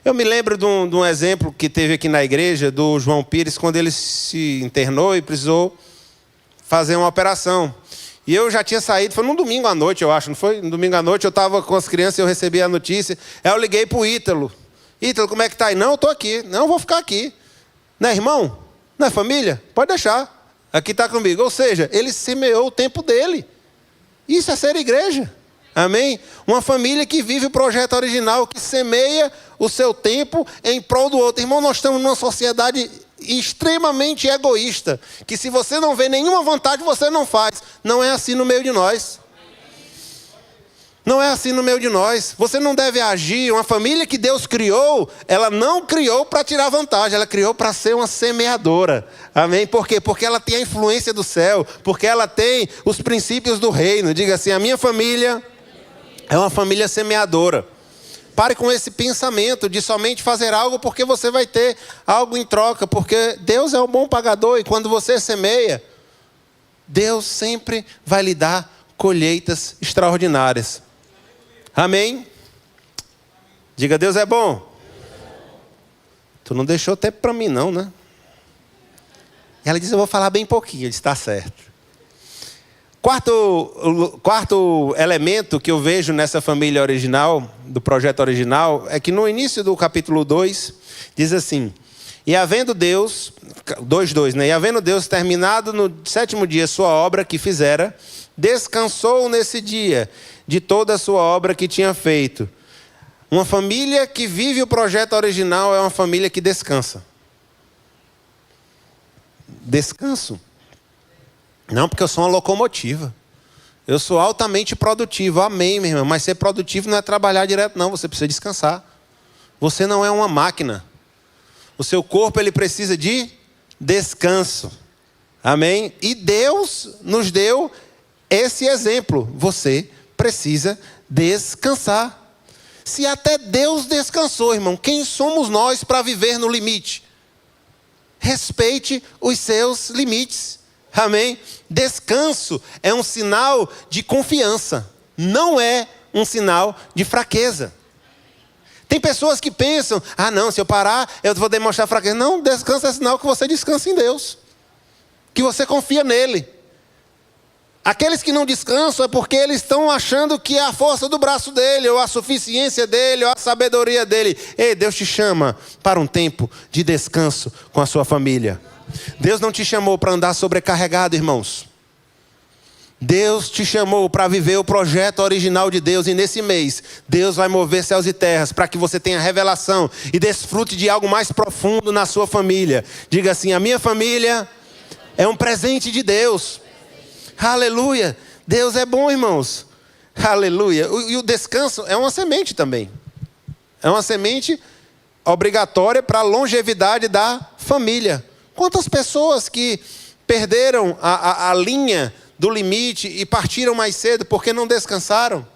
Eu me lembro de um exemplo que teve aqui na igreja, do João Pires, quando ele se internou e precisou fazer uma operação. E eu já tinha saído, foi num domingo à noite, eu acho, não foi? No domingo à noite eu estava com as crianças e eu recebi a notícia. Aí eu liguei para o Ítalo. Ítalo, como é que está aí? Não, eu estou aqui. Não, eu vou ficar aqui. Não é irmão? Não é família? Pode deixar. Aqui está comigo. Ou seja, ele semeou o tempo dele. Isso é ser igreja. Amém? Uma família que vive o projeto original, que semeia o seu tempo em prol do outro. Irmão, nós estamos numa sociedade extremamente egoísta, que se você não vê nenhuma vantagem, você não faz. Não é assim no meio de nós. Não é assim no meio de nós. Você não deve agir. Uma família que Deus criou, ela não criou para tirar vantagem, ela criou para ser uma semeadora. Amém? Por quê? Porque ela tem a influência do céu, porque ela tem os princípios do reino. Diga assim, a minha família é uma família semeadora. Pare com esse pensamento de somente fazer algo porque você vai ter algo em troca. Porque Deus é um bom pagador e quando você semeia, Deus sempre vai lhe dar colheitas extraordinárias. Amém? Diga, Deus é bom. Tu não deixou tempo para mim não, né? Ela diz, eu vou falar bem pouquinho. Eu disse, está certo. Quarto elemento que eu vejo nessa família original, do projeto original, é que no início do capítulo 2, diz assim, e havendo Deus, 2:2, né? E havendo Deus terminado no 7º dia sua obra que fizera, descansou nesse dia de toda a sua obra que tinha feito. Uma família que vive o projeto original é uma família que descansa. Descanso. Não, porque eu sou uma locomotiva. Eu sou altamente produtivo. Amém, meu irmão. Mas ser produtivo não é trabalhar direto, não. Você precisa descansar. Você não é uma máquina. O seu corpo, ele precisa de descanso. Amém? E Deus nos deu esse exemplo. Você precisa descansar. Se até Deus descansou, irmão, quem somos nós para viver no limite? Respeite os seus limites. Amém? Descanso é um sinal de confiança, não é um sinal de fraqueza. Tem pessoas que pensam, não, se eu parar, eu vou demonstrar fraqueza. Não, descanso é sinal que você descansa em Deus, que você confia nele. Aqueles que não descansam é porque eles estão achando que é a força do braço dele, ou a suficiência dele, ou a sabedoria dele. Ei, Deus te chama para um tempo de descanso com a sua família. Deus não te chamou para andar sobrecarregado, irmãos. Deus te chamou para viver o projeto original de Deus. E nesse mês, Deus vai mover céus e terras para que você tenha revelação e desfrute de algo mais profundo na sua família. Diga assim, a minha família é um presente de Deus. Aleluia. Deus é bom, irmãos. Aleluia. E o descanso é uma semente também. É uma semente obrigatória para a longevidade da família. Quantas pessoas que perderam a linha do limite e partiram mais cedo porque não descansaram?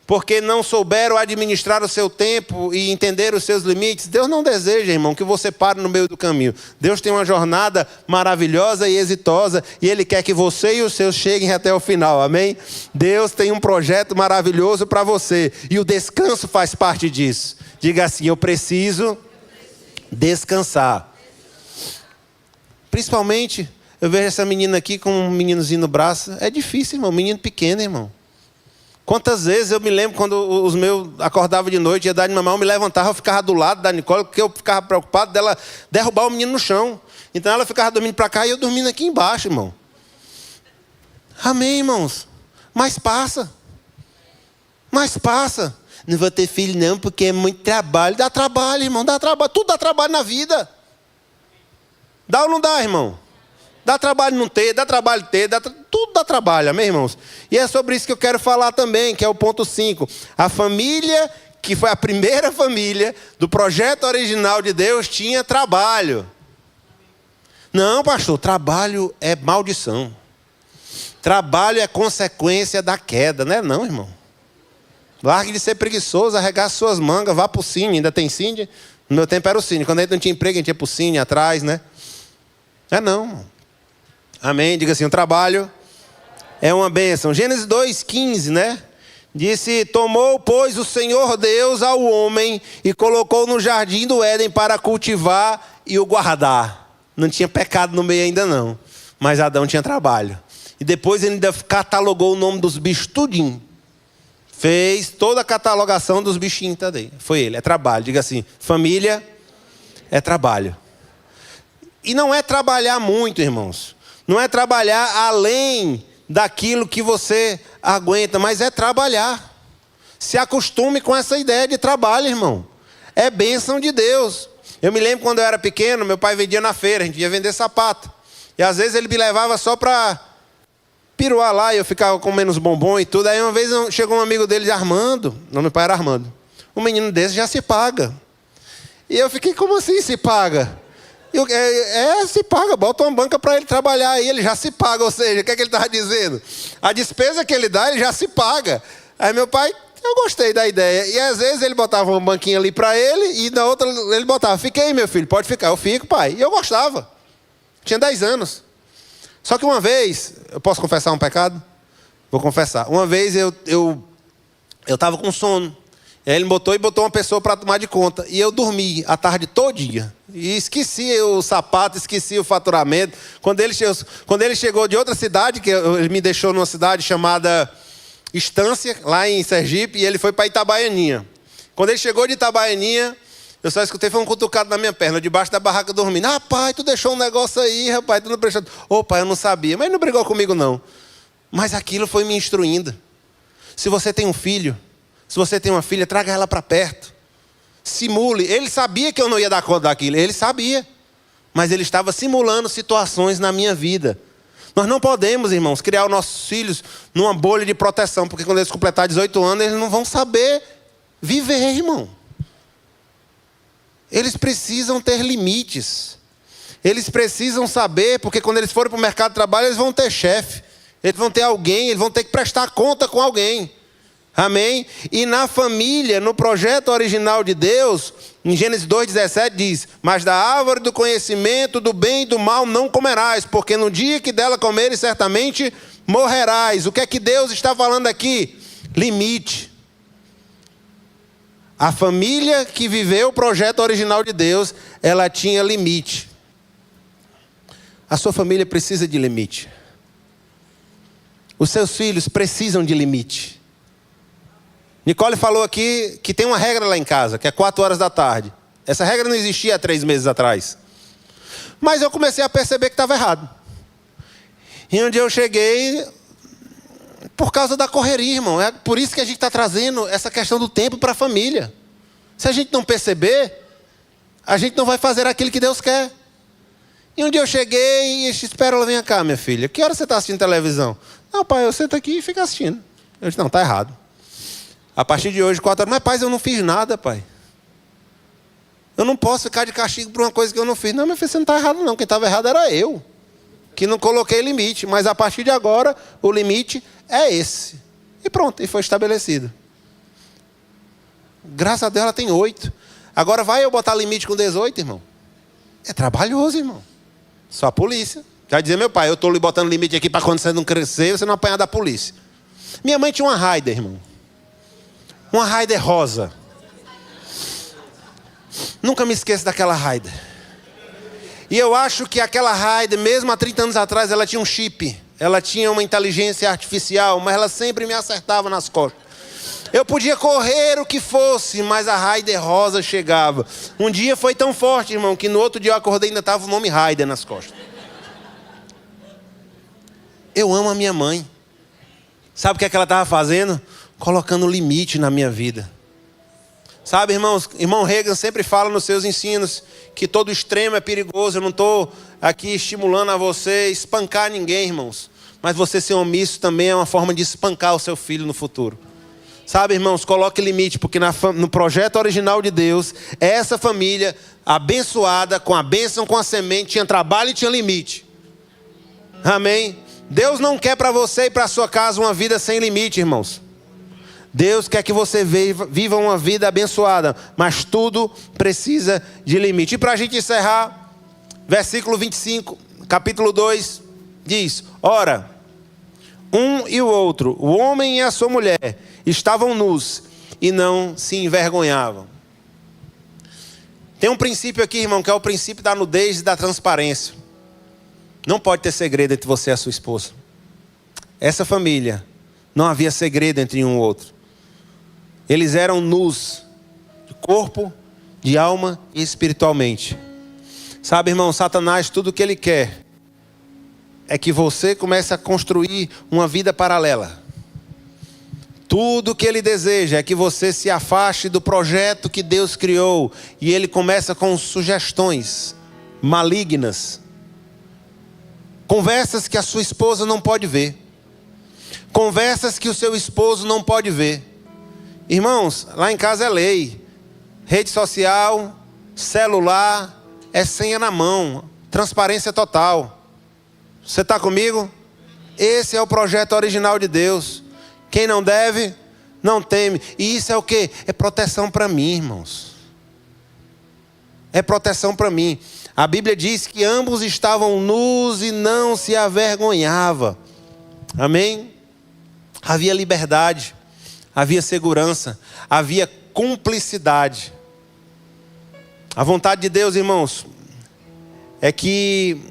Porque não souberam administrar o seu tempo e entender os seus limites? Deus não deseja, irmão, que você pare no meio do caminho. Deus tem uma jornada maravilhosa e exitosa e Ele quer que você e os seus cheguem até o final, amém? Deus tem um projeto maravilhoso para você e o descanso faz parte disso. Diga assim, eu preciso descansar. Principalmente, eu vejo essa menina aqui com um meninozinho no braço. É difícil, irmão. Menino pequeno, irmão. Quantas vezes eu me lembro quando os meus acordavam de noite, ia dar de mamar, eu me levantava, eu ficava do lado da Nicole, porque eu ficava preocupado dela derrubar o menino no chão. Então ela ficava dormindo para cá e eu dormindo aqui embaixo, irmão. Amém, irmãos? Mas passa. Mas passa. Não vou ter filho não, porque é muito trabalho. Dá trabalho, irmão. Dá trabalho. Tudo dá trabalho na vida. Dá ou não dá, irmão? Dá trabalho não ter, dá trabalho ter, tudo dá trabalho, amém, irmãos? E é sobre isso que eu quero falar também, que é o ponto 5. A família, que foi a primeira família do projeto original de Deus, tinha trabalho. Não, pastor, trabalho é maldição. Trabalho é consequência da queda, não é não, irmão? Largue de ser preguiçoso, arregace suas mangas, vá para o Cine, ainda tem Cine? No meu tempo era o Cine, quando a gente não tinha emprego, a gente ia para o Cine atrás, né? Não. Amém? Diga assim, o trabalho é uma bênção. Gênesis 2:15, né? Disse, tomou, pois, o Senhor Deus ao homem e colocou no jardim do Éden para cultivar e o guardar. Não tinha pecado no meio ainda não, mas Adão tinha trabalho. E depois ele ainda catalogou o nome dos bichos tudinho. Fez toda a catalogação dos bichinhos também. Foi ele, é trabalho. Diga assim, família é trabalho. E não é trabalhar muito, irmãos. Não é trabalhar além daquilo que você aguenta, mas é trabalhar. Se acostume com essa ideia de trabalho, irmão. É bênção de Deus. Eu me lembro quando eu era pequeno, meu pai vendia na feira, a gente ia vender sapato. E às vezes ele me levava só para piruar lá, e eu ficava comendo os bombons e tudo. Aí uma vez chegou um amigo dele, Armando, não, meu pai era Armando. Um menino desse já se paga. E eu fiquei, como assim se paga? Se paga, bota uma banca para ele trabalhar aí, ele já se paga. Ou seja, o que é que ele estava dizendo? A despesa que ele dá, ele já se paga. Aí meu pai, eu gostei da ideia. E às vezes ele botava uma banquinha ali para ele, e na outra ele botava, fica aí meu filho, pode ficar. Eu fico, pai. E eu gostava. Tinha 10 anos. Só que uma vez, eu posso confessar um pecado? Vou confessar. Uma vez eu estava com sono. E aí ele botou uma pessoa para tomar de conta. E eu dormi a tarde todinha. E esqueci o sapato, esqueci o faturamento. Quando ele chegou de outra cidade, que ele me deixou numa cidade chamada Estância, lá em Sergipe, e ele foi para Itabaianinha. Quando ele chegou de Itabaianinha, eu só escutei, foi um cutucado na minha perna, debaixo da barraca dormindo. Ah, pai, tu deixou um negócio aí, rapaz, tu não prestou. Ô, pai, eu não sabia. Mas ele não brigou comigo, não. Mas aquilo foi me instruindo. Se você tem um filho, se você tem uma filha, traga ela para perto. Simule. Ele sabia que eu não ia dar conta daquilo. Ele sabia. Mas ele estava simulando situações na minha vida. Nós não podemos, irmãos, criar os nossos filhos numa bolha de proteção. Porque quando eles completar 18 anos, eles não vão saber viver, irmão. Eles precisam ter limites. Eles precisam saber, porque quando eles forem para o mercado de trabalho, eles vão ter chefe. Eles vão ter alguém, eles vão ter que prestar conta com alguém. Amém? E na família, no projeto original de Deus, em Gênesis 2,17 diz, mas da árvore do conhecimento do bem e do mal não comerás, porque no dia que dela comeres, certamente morrerás. O que é que Deus está falando aqui? Limite. A família que viveu o projeto original de Deus, ela tinha limite. A sua família precisa de limite. Os seus filhos precisam de limite. Nicole falou aqui que tem uma regra lá em casa, que é 4 horas da tarde. Essa regra não existia há 3 meses atrás. Mas eu comecei a perceber que estava errado. E onde eu cheguei, por causa da correria, irmão. É por isso que a gente está trazendo essa questão do tempo para a família. Se a gente não perceber, a gente não vai fazer aquilo que Deus quer. E um dia eu cheguei e espera, ela vem cá, minha filha. Que hora você está assistindo televisão? Não, pai, eu sento aqui e fico assistindo. Eu disse, não, está errado. A partir de hoje, 4 horas. Mas, pai, eu não fiz nada, pai. Eu não posso ficar de castigo por uma coisa que eu não fiz. Não, meu filho, você não está errado, não. Quem estava errado era eu, que não coloquei limite. Mas, a partir de agora, o limite é esse. E pronto, e foi estabelecido. Graças a Deus, ela tem 8. Agora, vai eu botar limite com 18, irmão? É trabalhoso, irmão. Só a polícia. Vai dizer, meu pai, eu estou lhe botando limite aqui para quando você não crescer, você não apanhar da polícia. Minha mãe tinha uma Raider, irmão. Uma Raider rosa. Nunca me esqueço daquela Raider. E eu acho que aquela Raider, mesmo há 30 anos atrás, ela tinha um chip. Ela tinha uma inteligência artificial, mas ela sempre me acertava nas costas. Eu podia correr o que fosse, mas a Raider rosa chegava. Um dia foi tão forte, irmão, que no outro dia eu acordei e ainda estava o nome Raider nas costas. Eu amo a minha mãe. Sabe o que é que ela estava fazendo? Colocando limite na minha vida. Sabe, irmãos? Irmão Reagan sempre fala nos seus ensinos que todo extremo é perigoso. Eu não estou aqui estimulando a você espancar ninguém, irmãos. Mas você ser omisso também é uma forma de espancar o seu filho no futuro. Sabe, irmãos, coloque limite, porque no projeto original de Deus, essa família abençoada, com a bênção, com a semente, tinha trabalho e tinha limite. Amém? Deus não quer para você e para a sua casa uma vida sem limite, irmãos. Deus quer que você viva uma vida abençoada, mas tudo precisa de limite. E para a gente encerrar, versículo 25, capítulo 2, diz, ora, um e o outro, o homem e a sua mulher, estavam nus e não se envergonhavam. Tem um princípio aqui, irmão, que é o princípio da nudez e da transparência. Não pode ter segredo entre você e a sua esposa. Essa família, não havia segredo entre um e outro. Eles eram nus, de corpo, de alma e espiritualmente. Sabe, irmão, Satanás, tudo o que ele quer é que você comece a construir uma vida paralela. Tudo o que ele deseja é que você se afaste do projeto que Deus criou. E ele começa com sugestões malignas. Conversas que a sua esposa não pode ver. Conversas que o seu esposo não pode ver. Irmãos, lá em casa é lei. Rede social, celular, é senha na mão. Transparência total. Você está comigo? Esse é o projeto original de Deus. Quem não deve, não teme. E isso é o quê? É proteção para mim, irmãos. É proteção para mim. A Bíblia diz que ambos estavam nus e não se avergonhava. Amém? Havia liberdade, havia segurança, havia cumplicidade. A vontade de Deus, irmãos, é que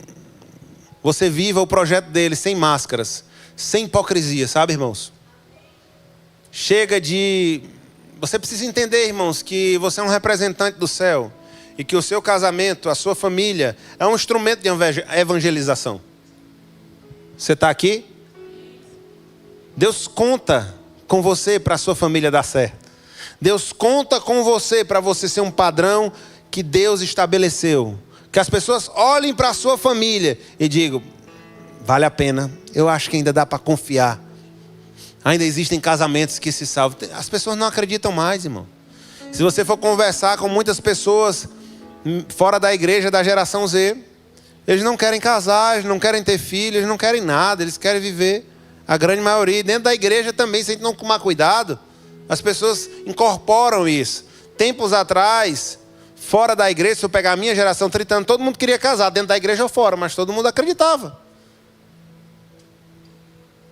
você viva o projeto dele sem máscaras, sem hipocrisia, sabe, irmãos? Chega de... Você precisa entender, irmãos, que você é um representante do céu e que o seu casamento, a sua família, é um instrumento de evangelização. Você está aqui? Deus conta com você para a sua família dar certo. Deus conta com você para você ser um padrão que Deus estabeleceu. Que as pessoas olhem para a sua família e digam, vale a pena, eu acho que ainda dá para confiar. Ainda existem casamentos que se salvam. As pessoas não acreditam mais, irmão. Se você for conversar com muitas pessoas fora da igreja da geração Z, eles não querem casar, eles não querem ter filhos, eles não querem nada, eles querem viver. A grande maioria, dentro da igreja também, se a gente não tomar cuidado, as pessoas incorporam isso. Tempos atrás, fora da igreja, se eu pegar a minha geração, 30 anos, todo mundo queria casar, dentro da igreja ou fora, mas todo mundo acreditava.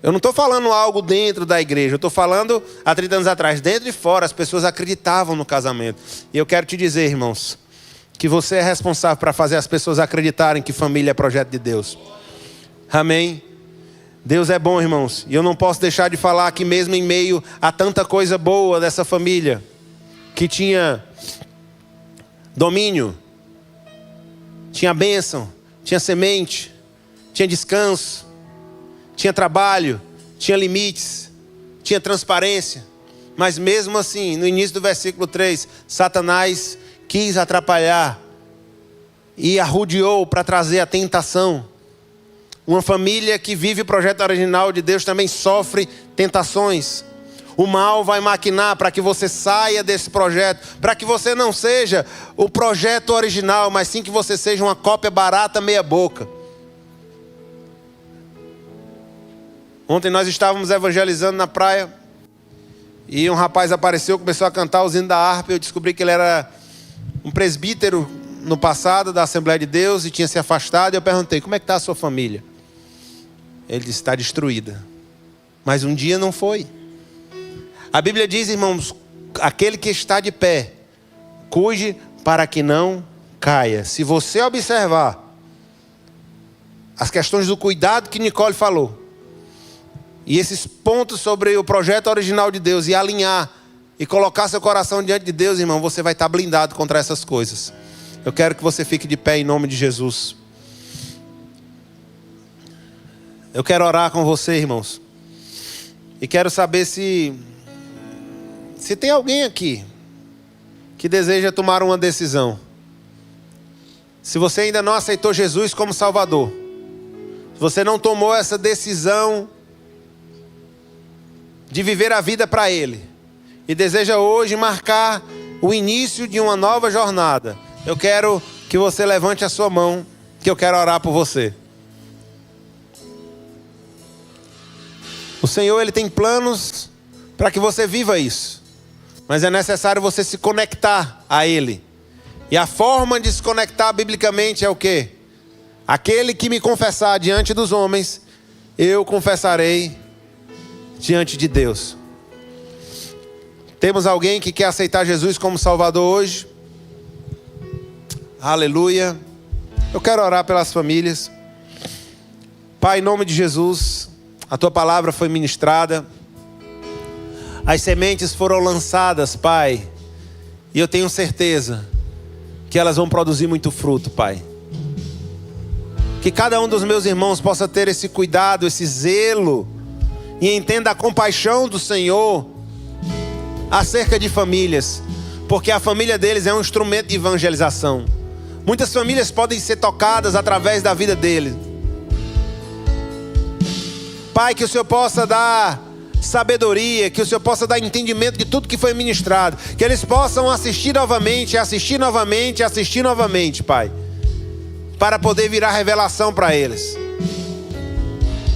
Eu não estou falando algo dentro da igreja, eu estou falando há 30 anos atrás, dentro e fora, as pessoas acreditavam no casamento. E eu quero te dizer, irmãos, que você é responsável para fazer as pessoas acreditarem que família é projeto de Deus. Amém? Deus é bom, irmãos, e eu não posso deixar de falar que mesmo em meio a tanta coisa boa dessa família, que tinha domínio, tinha bênção, tinha semente, tinha descanso, tinha trabalho, tinha limites, tinha transparência. Mas mesmo assim, no início do versículo 3, Satanás quis atrapalhar e arrodeou para trazer a tentação. Uma família que vive o projeto original de Deus também sofre tentações. O mal vai maquinar para que você saia desse projeto, para que você não seja o projeto original, mas sim que você seja uma cópia barata, meia boca. Ontem nós estávamos evangelizando na praia e um rapaz apareceu, começou a cantar os hinos da harpa. Eu descobri que ele era um presbítero no passado da Assembleia de Deus e tinha se afastado. Eu perguntei, como é que está a sua família? Ele disse, está destruída. Mas um dia não foi. A Bíblia diz, irmãos, aquele que está de pé, cuide para que não caia. Se você observar as questões do cuidado que Nicole falou, e esses pontos sobre o projeto original de Deus, e alinhar, e colocar seu coração diante de Deus, irmão, você vai estar blindado contra essas coisas. Eu quero que você fique de pé em nome de Jesus. Eu quero orar com você, irmãos. E quero saber se tem alguém aqui que deseja tomar uma decisão. Se você ainda não aceitou Jesus como Salvador, se você não tomou essa decisão de viver a vida para Ele, e deseja hoje marcar o início de uma nova jornada, eu quero que você levante a sua mão, que eu quero orar por você. O Senhor, Ele tem planos para que você viva isso. Mas é necessário você se conectar a Ele. E a forma de se conectar biblicamente é o quê? Aquele que me confessar diante dos homens, eu confessarei diante de Deus. Temos alguém que quer aceitar Jesus como Salvador hoje? Aleluia. Eu quero orar pelas famílias. Pai, em nome de Jesus, a Tua palavra foi ministrada. As sementes foram lançadas, Pai, e eu tenho certeza que elas vão produzir muito fruto, Pai. Que cada um dos meus irmãos possa ter esse cuidado, esse zelo, e entenda a compaixão do Senhor acerca de famílias, porque a família deles é um instrumento de evangelização. Muitas famílias podem ser tocadas através da vida deles. Pai, que o Senhor possa dar sabedoria, que o Senhor possa dar entendimento de tudo que foi ministrado, que eles possam assistir novamente, Pai, para poder virar revelação para eles.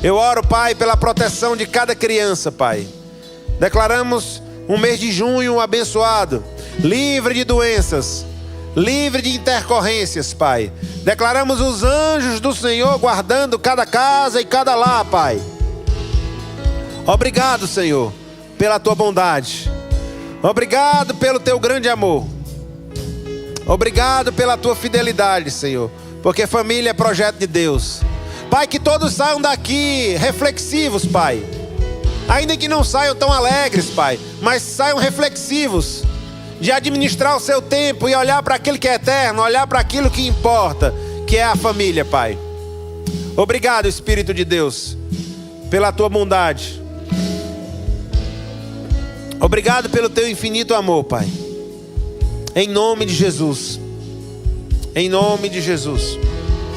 Eu oro, Pai, pela proteção de cada criança, Pai. Declaramos um mês de junho abençoado, livre de doenças, livre de intercorrências, Pai. Declaramos os anjos do Senhor guardando cada casa e cada lar, Pai. Obrigado, Senhor, pela tua bondade. Obrigado pelo teu grande amor. Obrigado pela tua fidelidade, Senhor, porque família é projeto de Deus. Pai, que todos saiam daqui reflexivos, Pai. Ainda que não saiam tão alegres, Pai, mas saiam reflexivos, de administrar o seu tempo e olhar para aquilo que é eterno, olhar para aquilo que importa, que é a família, Pai. Obrigado, Espírito de Deus, pela tua bondade. Obrigado pelo teu infinito amor, Pai. Em nome de Jesus. Em nome de Jesus.